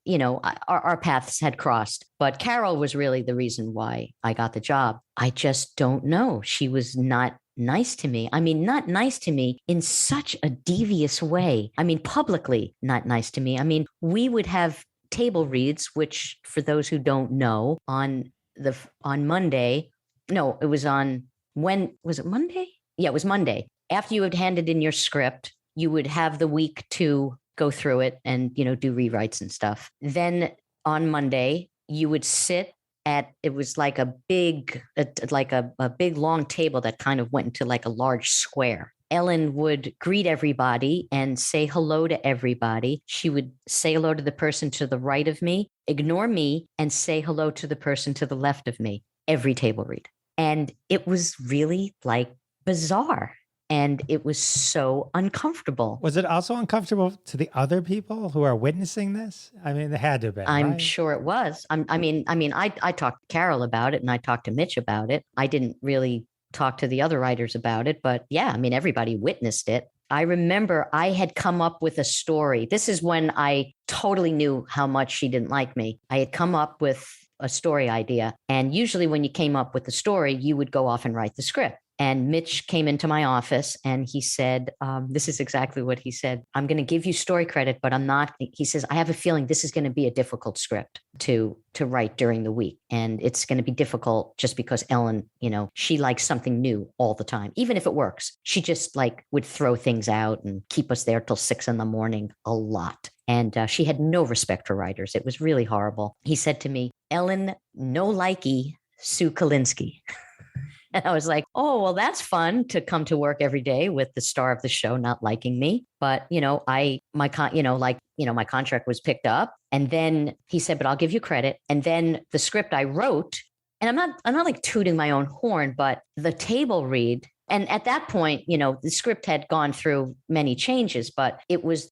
our paths had crossed. But Carol was really the reason why I got the job. I just don't know. She was not nice to me. I mean, not nice to me in such a devious way. I mean, publicly not nice to me. I mean, we would have table reads, which for those who don't know, on Monday. No, it was was it Monday? Yeah, it was Monday. After you had handed in your script, you would have the week to go through it and, do rewrites and stuff. Then on Monday, you would sit it was like a big long table that kind of went into like a large square. Ellen would greet everybody and say hello to everybody. She would say hello to the person to the right of me, ignore me, and say hello to the person to the left of me, every table read. And it was really like bizarre. And it was so uncomfortable. Was it also uncomfortable to the other people who are witnessing this? I mean, it had to have been, I'm right? sure it was. I talked to Carol about it and I talked to Mitch about it. I didn't really talk to the other writers about it, but yeah, I mean, everybody witnessed it. I remember I had come up with a story. This is when I totally knew how much she didn't like me. I had come up with a story idea. And usually when you came up with the story, you would go off and write the script. And Mitch came into my office and he said, this is exactly what he said. I'm going to give you story credit, but I'm not. He says, I have a feeling this is going to be a difficult script to write during the week. And it's going to be difficult just because Ellen, she likes something new all the time. Even if it works, she just would throw things out and keep us there till 6 a.m. a lot. And she had no respect for writers. It was really horrible. He said to me, Ellen, no likey, Sue Kolinsky. And I was like, oh, well, that's fun to come to work every day with the star of the show not liking me. But, my contract was picked up. And then he said, but I'll give you credit. And then the script I wrote, and I'm not like tooting my own horn, but the table read. And at that point, the script had gone through many changes, but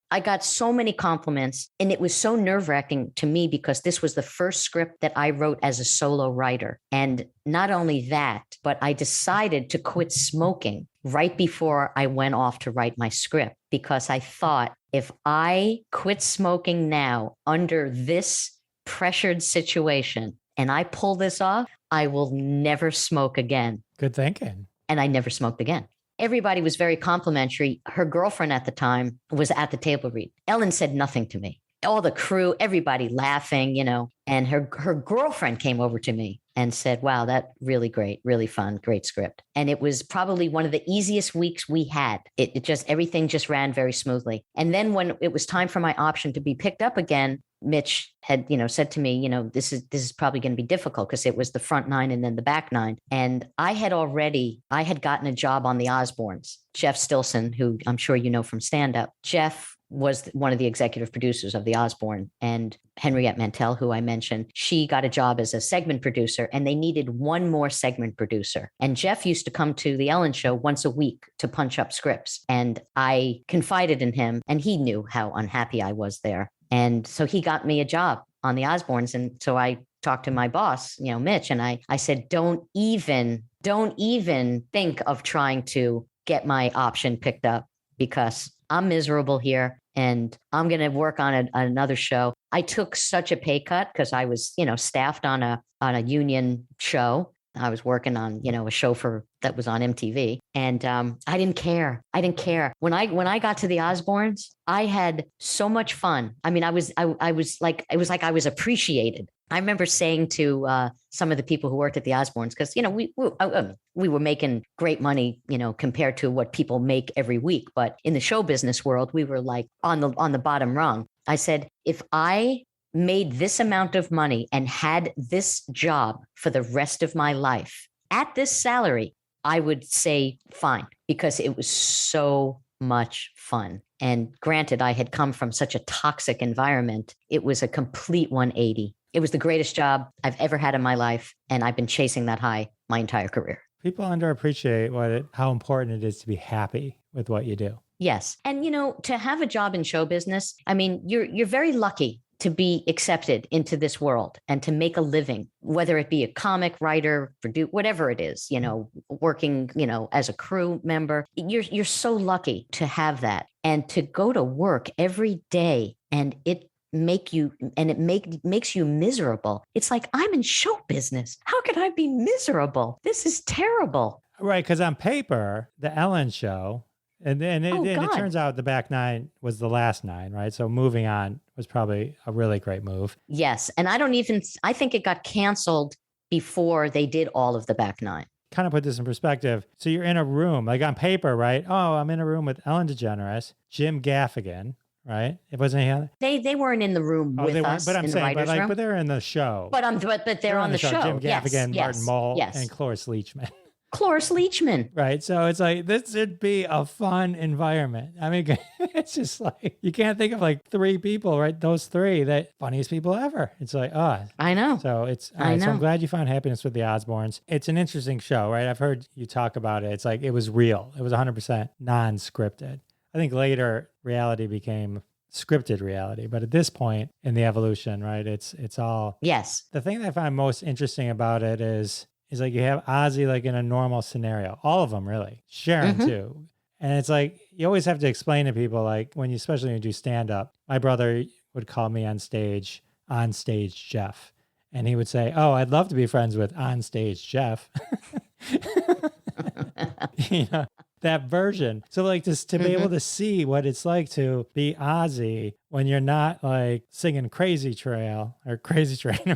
I got so many compliments and it was so nerve-wracking to me because this was the first script that I wrote as a solo writer. And not only that, but I decided to quit smoking right before I went off to write my script because I thought if I quit smoking now under this pressured situation and I pull this off, I will never smoke again. Good thinking. And I never smoked again. Everybody was very complimentary. Her girlfriend at the time was at the table read. Ellen said nothing to me. All the crew, everybody laughing, and her girlfriend came over to me and said, wow, that really great, really fun, great script. And it was probably one of the easiest weeks we had. Everything just ran very smoothly. And then when it was time for my option to be picked up again, Mitch had, said to me, this is probably going to be difficult because it was the front 9 and then the back 9. And I had gotten a job on the Osbournes. Jeff Stilson, who I'm sure you know from stand-up. Jeff was one of the executive producers of the Osbourne, and Henriette Mantel, who I mentioned, she got a job as a segment producer and they needed one more segment producer. And Jeff used to come to the Ellen show once a week to punch up scripts. And I confided in him and he knew how unhappy I was there. And so he got me a job on the Osbournes. And so I talked to my boss, Mitch, and I said, don't even think of trying to get my option picked up because I'm miserable here and I'm going to work on another show. I took such a pay cut because I was, staffed on a union show. I was working on, a show that was on MTV, and I didn't care. When I got to the Osbournes, I had so much fun. I mean, it was like I was appreciated. I remember saying to some of the people who worked at the Osbournes, because we were making great money, compared to what people make every week. But in the show business world, we were like on the bottom rung. I said, if I made this amount of money and had this job for the rest of my life at this salary, I would say fine, because it was so much fun. And granted, I had come from such a toxic environment. It was a complete 180. It was the greatest job I've ever had in my life. And I've been chasing that high my entire career. People underappreciate how important it is to be happy with what you do. Yes. And, to have a job in show business, I mean, you're very lucky to be accepted into this world and to make a living, whether it be a comic writer, whatever it is, working, as a crew member. You're so lucky to have that and to go to work every day and it makes you miserable. It's like, I'm in show business. How can I be miserable? This is terrible. Right. Because on paper, the Ellen show, and it turns out the back 9 was the last 9, right? So moving on was probably a really great move. Yes. And I think it got canceled before they did all of the back 9. Kind of put this in perspective. So you're in a room, like on paper, right? Oh, I'm in a room with Ellen DeGeneres, Jim Gaffigan, right? It wasn't he? They weren't in the room with us. But I'm in saying, the writers' room. but they're in the show. But they're on the show. Jim Gaffigan, yes, Martin Mull, yes. and Cloris Leachman. Cloris Leachman. Right. So it's like, this would be a fun environment. I mean, it's just like, you can't think of like three people, right? Those three, that funniest people ever. It's like, oh. I know. So it's, all I right, so I'm know. glad you found happiness with the Osbournes. It's an interesting show, right? I've heard you talk about it. It's like, it was real. It was 100% non-scripted. I think later reality became scripted reality, but at this point in the evolution, right? It's all. Yes. The thing that I find most interesting about it is like you have Ozzy like in a normal scenario, all of them really, Sharon too. And it's like, you always have to explain to people, like especially when you do stand up, my brother would call me on stage Jeff. And he would say, oh, I'd love to be friends with on stage Jeff. You know, that version. So like just to be able to see what it's like to be Ozzy when you're not like singing Crazy Train or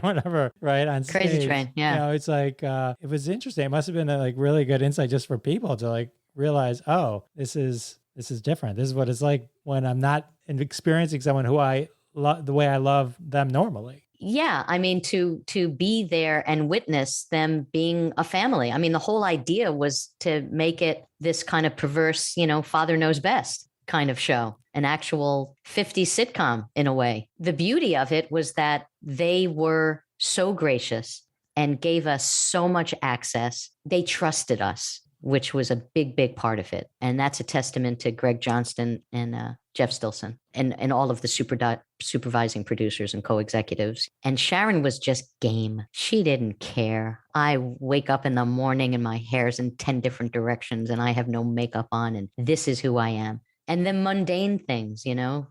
whatever, right? On stage. Crazy Train, yeah. You know, it's like, it was interesting. It must have been a like really good insight just for people to like realize, oh, this is different. This is what it's like when I'm not experiencing someone who I love the way I love them normally. Yeah, I mean, to be there and witness them being a family. I mean, the whole idea was to make it this kind of perverse, father knows best kind of show, an actual 50s sitcom in a way. The beauty of it was that they were so gracious and gave us so much access. They trusted us, which was a big, big part of it. And that's a testament to Greg Johnston and Jeff Stilson and all of the supervising producers and co-executives. And Sharon was just game. She didn't care. I wake up in the morning and my hair's in 10 different directions and I have no makeup on and this is who I am. And then mundane things,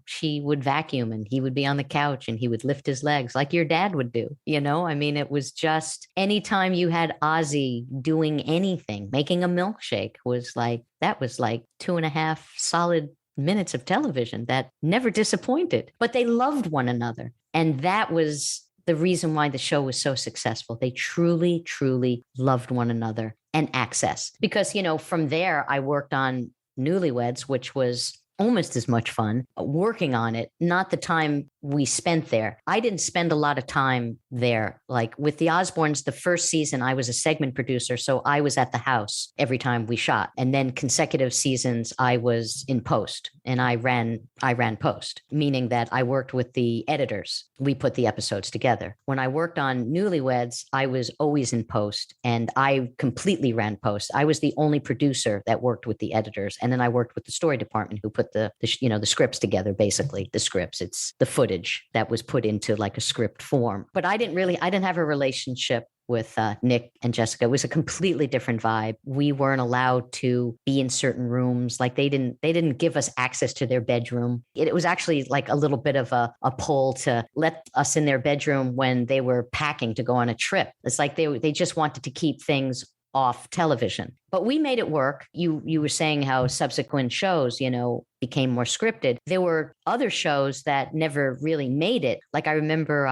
she would vacuum and he would be on the couch and he would lift his legs like your dad would do, I mean, it was just anytime you had Ozzy doing anything, making a milkshake that was like 2.5 solid minutes of television that never disappointed, but they loved one another. And that was the reason why the show was so successful. They truly, truly loved one another and access. Because, from there, I worked on Newlyweds, which was almost as much fun working on it, not the time we spent there. I didn't spend a lot of time there. Like with the Osbournes, the first season, I was a segment producer. So I was at the house every time we shot. And then consecutive seasons, I was in post and I ran post, meaning that I worked with the editors. We put the episodes together. When I worked on Newlyweds, I was always in post and I completely ran post. I was the only producer that worked with the editors. And then I worked with the story department who put the scripts together, basically the scripts. It's the footage that was put into like a script form. But I didn't have a relationship with Nick and Jessica. It was a completely different vibe. We weren't allowed to be in certain rooms. Like they didn't give us access to their bedroom. It was actually like a little bit of a pull to let us in their bedroom when they were packing to go on a trip. It's like they just wanted to keep things off television. But we made it work. You were saying how subsequent shows, became more scripted. There were other shows that never really made it. Like I remember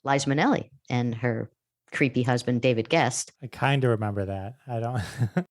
Liza Minnelli and her creepy husband, David Guest. I kind of remember that. I don't.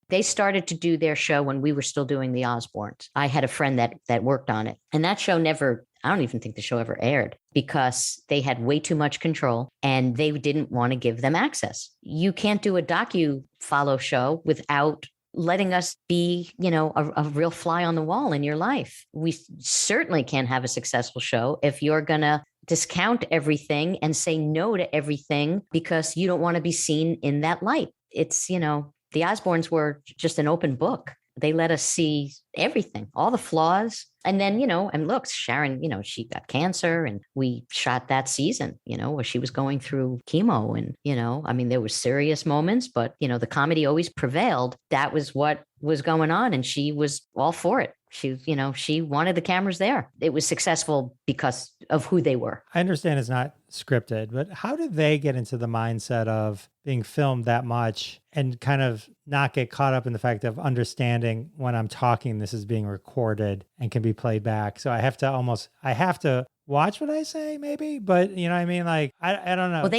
They started to do their show when we were still doing the Osbournes. I had a friend that worked on it. And that show I don't even think the show ever aired because they had way too much control and they didn't want to give them access. You can't do a docu-follow show without letting us be, a real fly on the wall in your life. We certainly can't have a successful show if you're going to discount everything and say no to everything because you don't want to be seen in that light. It's, the Osbournes were just an open book. They let us see everything, all the flaws. And then, and look, Sharon, she got cancer and we shot that season, where she was going through chemo and, I mean, there were serious moments, but, the comedy always prevailed. That was what was going on. And she was all for it. She wanted the cameras there. It was successful because of who they were. I understand it's not scripted, but how did they get into the mindset of being filmed that much and kind of not get caught up in the fact of understanding when I'm talking, this is being recorded and can be played back. So I have to watch what I say maybe, but you know what I mean? Like, I don't know. Well,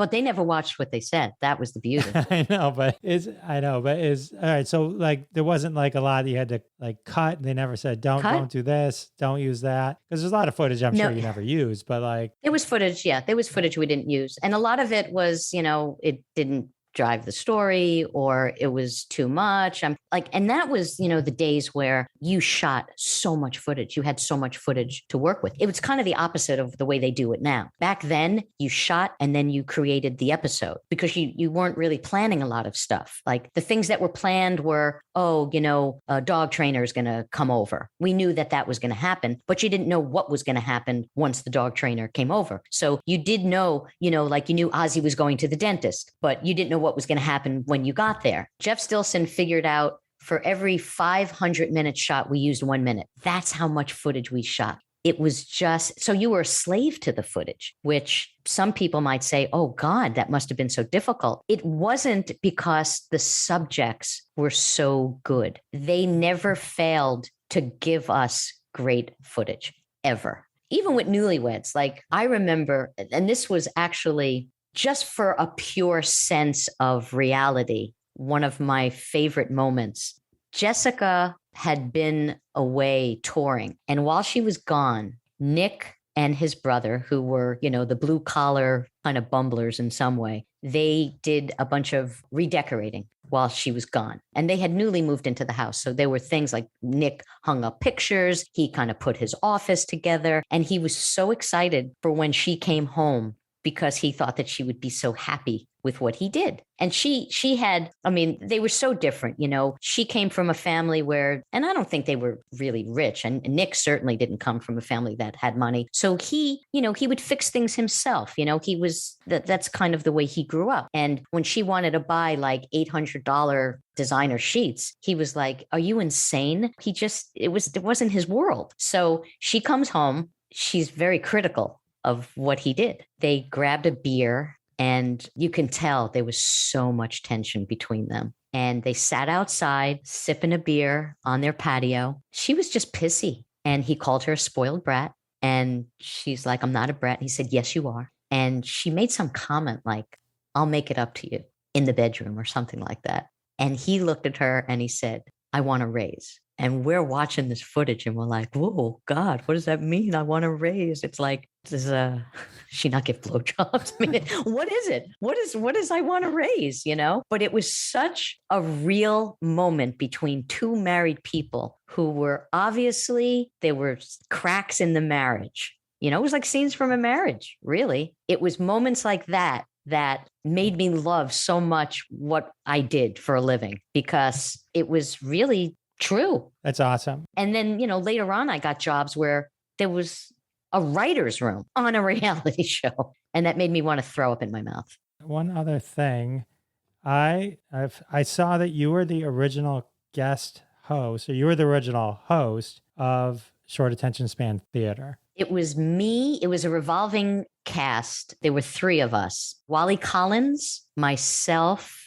they never watched what they said. That was the beauty. I know, but all right. So like, there wasn't like a lot that you had to like cut. They never said, don't do this, don't use that. Cause there's a lot of footage I'm sure you never used, but like. There was footage. Yeah. There was footage we didn't use. And a lot of it was, it didn't drive the story or it was too much. I'm like, and that was, the days where you shot so much footage. You had so much footage to work with. It was kind of the opposite of the way they do it now. Back then, you shot and then you created the episode because you weren't really planning a lot of stuff. Like the things that were planned were, a dog trainer is going to come over. We knew that was going to happen, but you didn't know what was going to happen once the dog trainer came over. So you did know, like you knew Ozzy was going to the dentist, but you didn't know what was going to happen when you got there. Jeff Stilson figured out for every 500-minute shot, we used 1 minute. That's how much footage we shot. It was just, so you were a slave to the footage, which some people might say, oh God, that must have been so difficult. It wasn't because the subjects were so good. They never failed to give us great footage, ever. Even with Newlyweds, like I remember, and this was actually just for a pure sense of reality, one of my favorite moments. Jessica had been away touring, and while she was gone, Nick and his brother, who were, the blue collar kind of bumblers in some way, they did a bunch of redecorating while she was gone. And they had newly moved into the house. So there were things like Nick hung up pictures. He kind of put his office together. And he was so excited for when she came home because he thought that she would be so happy with what he did. And she had, they were so different. She came from a family where, and I don't think they were really rich. And Nick certainly didn't come from a family that had money. So he would fix things himself. He was, that's kind of the way he grew up. And when she wanted to buy like $800 designer sheets, he was like, are you insane? It wasn't his world. So she comes home. She's very critical of what he did. They grabbed a beer. And you can tell there was so much tension between them. And they sat outside sipping a beer on their patio. She was just pissy. And he called her a spoiled brat. And she's like, I'm not a brat. And he said, yes, you are. And she made some comment like, I'll make it up to you in the bedroom or something like that. And he looked at her and he said, I want a raise. And we're watching this footage and we're like, whoa, God, what does that mean? I want a raise. It's like, does she not give blowjobs? What is it? What is I want to raise, But it was such a real moment between two married people who were obviously, there were cracks in the marriage. It was like scenes from a marriage, really. It was moments like that made me love so much what I did for a living because it was really true. That's awesome. And then, later on, I got jobs where there was a writer's room on a reality show. And that made me want to throw up in my mouth. One other thing, I saw that you were the original guest host, or you were the original host of Short Attention Span Theater. It was me. It was a revolving cast. There were three of us. Wally Collins, myself,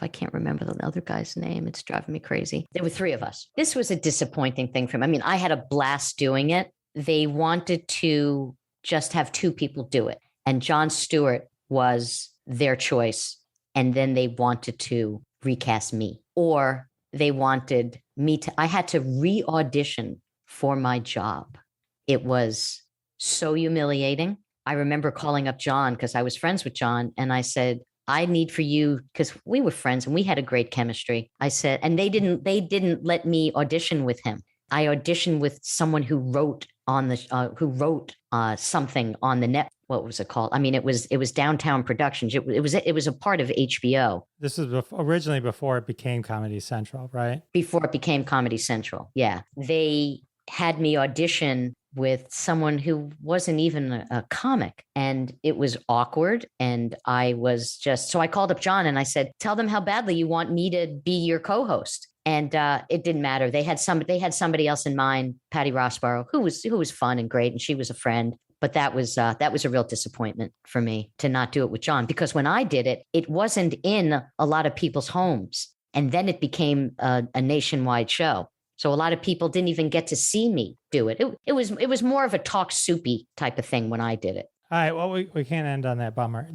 I can't remember the other guy's name. It's driving me crazy. There were three of us. This was a disappointing thing for me. I had a blast doing it. They wanted to just have two people do it. And Jon Stewart was their choice. And then they wanted to recast me, or they wanted me I had to re-audition for my job. It was so humiliating. I remember calling up John because I was friends with John. And I said, I need for you, because we were friends and we had a great chemistry. I said, and they didn't let me audition with him. I auditioned with someone who wrote something on the net. What was it called? It was Downtown Productions. It was a part of HBO. This was originally before it became Comedy Central, right? Before it became Comedy Central. Yeah. They had me audition with someone who wasn't even a comic, and it was awkward. And I was so I called up John and I said, tell them how badly you want me to be your co-host. And it didn't matter. They had somebody else in mind, Patty Rossborough, who was fun and great. And she was a friend. But that was a real disappointment for me to not do it with John, because when I did it, it wasn't in a lot of people's homes. And then it became a nationwide show. So a lot of people didn't even get to see me do it. It was more of a talk soupy type of thing when I did it. All right. Well, we can't end on that bummer.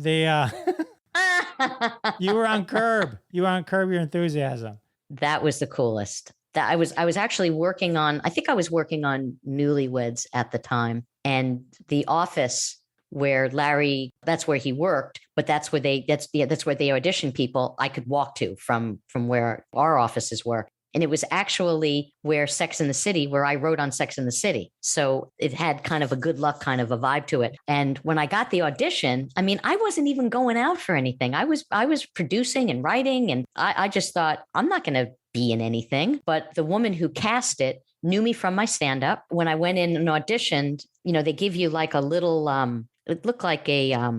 You were on Curb. You were on Curb Your Enthusiasm. That was the coolest. That I was actually working on. I think I was working on Newlyweds at the time, and The Office where Larry, that's where he worked, but that's where they auditioned people I could walk to from where our offices were. And it was actually where where I wrote on Sex and the City. So it had kind of a good luck kind of a vibe to it. And when I got the audition, I mean, I wasn't even going out for anything. I was producing and writing. And I just thought, I'm not going to be in anything. But the woman who cast it knew me from my stand-up. When I went in and auditioned, they give you like a little, it looked like a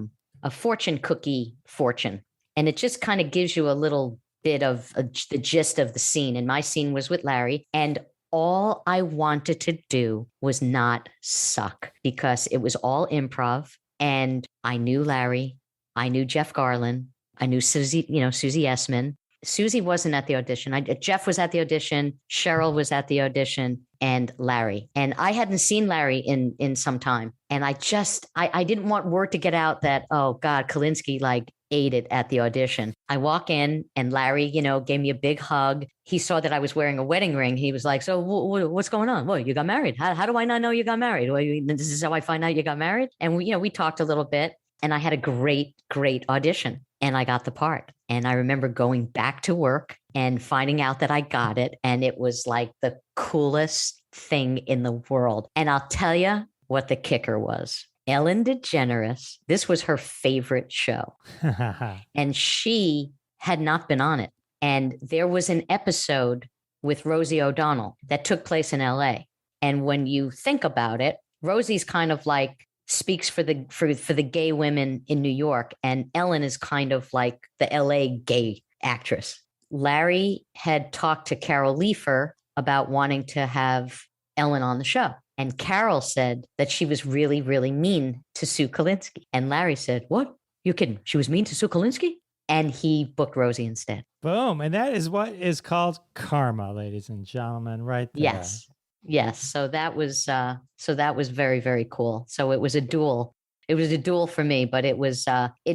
fortune cookie fortune. And it just kind of gives you a little bit of the gist of the scene. And my scene was with Larry. And all I wanted to do was not suck because it was all improv. And I knew Larry. I knew Jeff Garlin. I knew Susie Essman. Susie wasn't at the audition. Jeff was at the audition. Cheryl was at the audition and Larry. And I hadn't seen Larry in some time. And I didn't want word to get out that, oh God, Kolinsky ate it at the audition. I walk in and Larry, gave me a big hug. He saw that I was wearing a wedding ring. He was like, so what's going on? Well, you got married. How do I not know you got married? Well, this is how I find out you got married. And we talked a little bit and I had a great, great audition and I got the part. And I remember going back to work and finding out that I got it. And it was like the coolest thing in the world. And I'll tell you what the kicker was. Ellen DeGeneres, this was her favorite show. And she had not been on it. And there was an episode with Rosie O'Donnell that took place in LA. And when you think about it, Rosie's kind of like speaks for the gay women in New York. And Ellen is kind of like the LA gay actress. Larry had talked to Carol Leifer about wanting to have Ellen on the show. And Carol said that she was really, really mean to Sue Kolinsky. And Larry said, what? You kidding? She was mean to Sue Kolinsky? And he booked Rosie instead. Boom. And that is what is called karma, ladies and gentlemen, right there. Yes. Yes. So that was very, very cool. So it was a duel. It was a duel for me, but it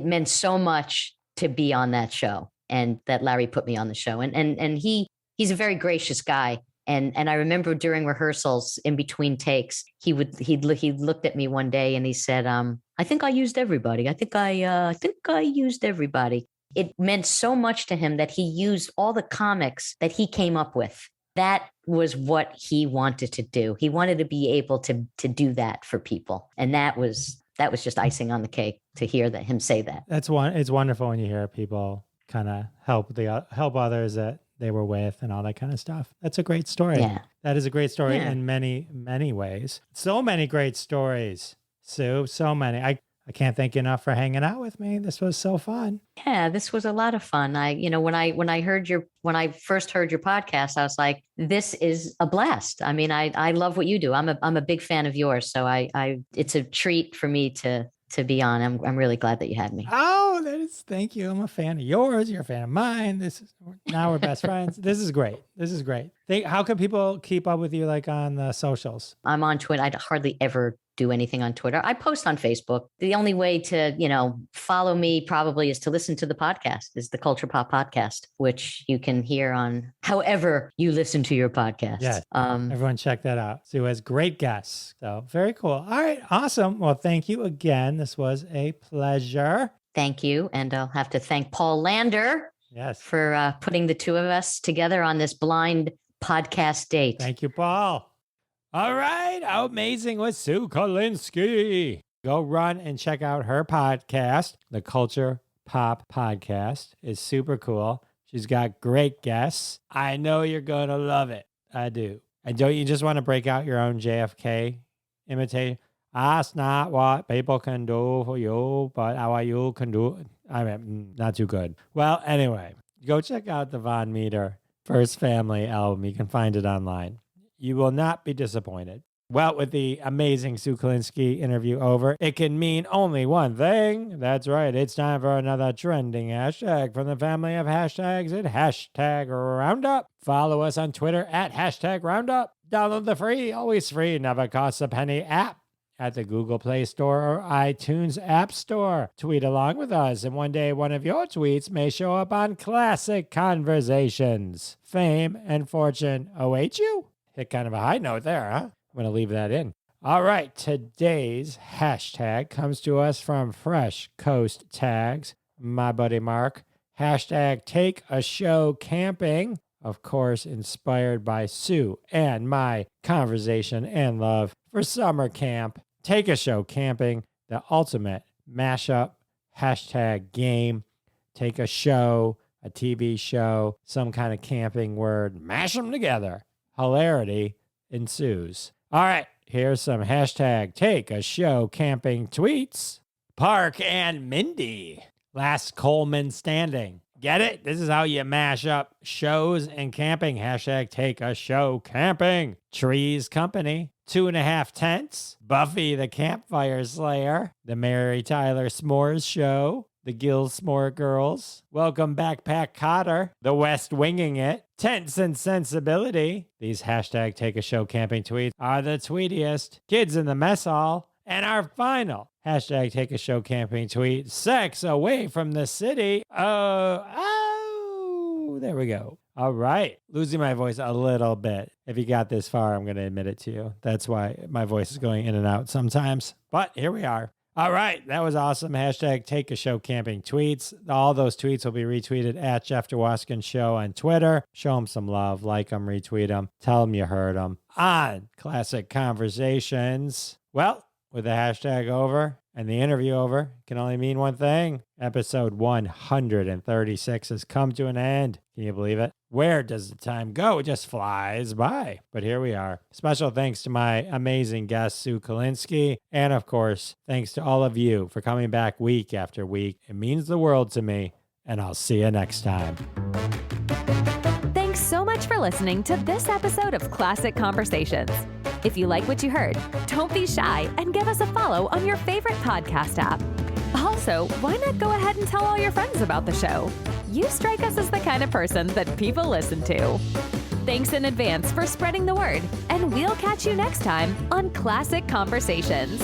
meant so much to be on that show and that Larry put me on the show. And he's a very gracious guy. And I remember during rehearsals, in between takes, he looked at me one day and he said, "I think I used everybody. I think I used everybody." It meant so much to him that he used all the comics that he came up with. That was what he wanted to do. He wanted to be able to do that for people, and that was just icing on the cake to hear him say that. It's wonderful when you hear people kind of help others that they were with and all that kind of stuff. That's a great story. Yeah. That is a great story in many, many ways. So many great stories, Sue. So many. I can't thank you enough for hanging out with me. This was so fun. Yeah, this was a lot of fun. When I first heard your podcast, I was like, this is a blast. I mean, I love what you do. I'm a big fan of yours. So it's a treat for me to be on. I'm really glad that you had me. Oh, thank you. I'm a fan of yours. You're a fan of mine. Now we're best friends. This is great. How can people keep up with you on the socials? I'm on Twitter. I hardly ever do anything on Twitter. I post on Facebook. The only way to, follow me probably is to listen to the podcast, is the Culture Pop podcast, which you can hear on however you listen to your podcast. Yes. Everyone check that out. Sue has great guests. So very cool. All right. Awesome. Well, thank you again. This was a pleasure. Thank you. And I'll have to thank Paul Lander for putting the two of us together on this blind podcast date. Thank you, Paul. All right. How amazing was Sue Kolinsky? Go run and check out her podcast. The Culture Pop podcast is super cool. She's got great guests. I know you're going to love it. I do. And don't you just want to break out your own JFK imitation? That's not what people can do for you, but how you can do it. I mean, not too good. Well, anyway, go check out the Vaughn Meader First Family album. You can find it online. You will not be disappointed. Well, with the amazing Sue Kolinsky interview over, it can mean only one thing. That's right. It's time for another trending hashtag from the family of hashtags at hashtag Roundup. Follow us on Twitter at hashtag Roundup. Download the free, always free, never costs a penny app at the Google Play Store or iTunes App Store. Tweet along with us, and one day one of your tweets may show up on Classic Conversations. Fame and fortune await you. Hit kind of a high note there, huh? I'm going to leave that in. All right, today's hashtag comes to us from Fresh Coast Tags, my buddy Mark. Hashtag take a show camping. Of course, inspired by Sue and my conversation and love for summer camp. Take a show camping, the ultimate mashup hashtag game. Take a show, a TV show, some kind of camping word, mash them together. Hilarity ensues. All right, here's some hashtag take a show camping tweets. Park and Mindy, last Coleman standing. Get it? This is how you mash up shows and camping. Hashtag take a show camping. Trees Company, 2.5 Tents. Buffy the Campfire Slayer. The Mary Tyler S'mores Show. The Gil S'more Girls. Welcome Backpack Cotter. The West Winging It. Tense and Sensibility. These hashtag take a show camping tweets are the tweetiest. Kids in the Mess Hall. And our final hashtag take a show camping tweet, sex away from the city. There we go. All right. Losing my voice a little bit. If you got this far, I'm going to admit it to you. That's why my voice is going in and out sometimes. But here we are. All right. That was awesome. Hashtag take a show camping tweets. All those tweets will be retweeted at Jeff DeWaskin Show on Twitter. Show them some love. Like them, retweet them. Tell them you heard them on Classic Conversations. Well, with the hashtag over and the interview over, can only mean one thing. Episode 136 has come to an end. Can you believe it? Where does the time go? It just flies by. But here we are. Special thanks to my amazing guest, Sue Kolinsky. And of course, thanks to all of you for coming back week after week. It means the world to me. And I'll see you next time. Thanks so much for listening to this episode of Classic Conversations. If you like what you heard, don't be shy and give us a follow on your favorite podcast app. Also, why not go ahead and tell all your friends about the show? You strike us as the kind of person that people listen to. Thanks in advance for spreading the word, and we'll catch you next time on Classic Conversations.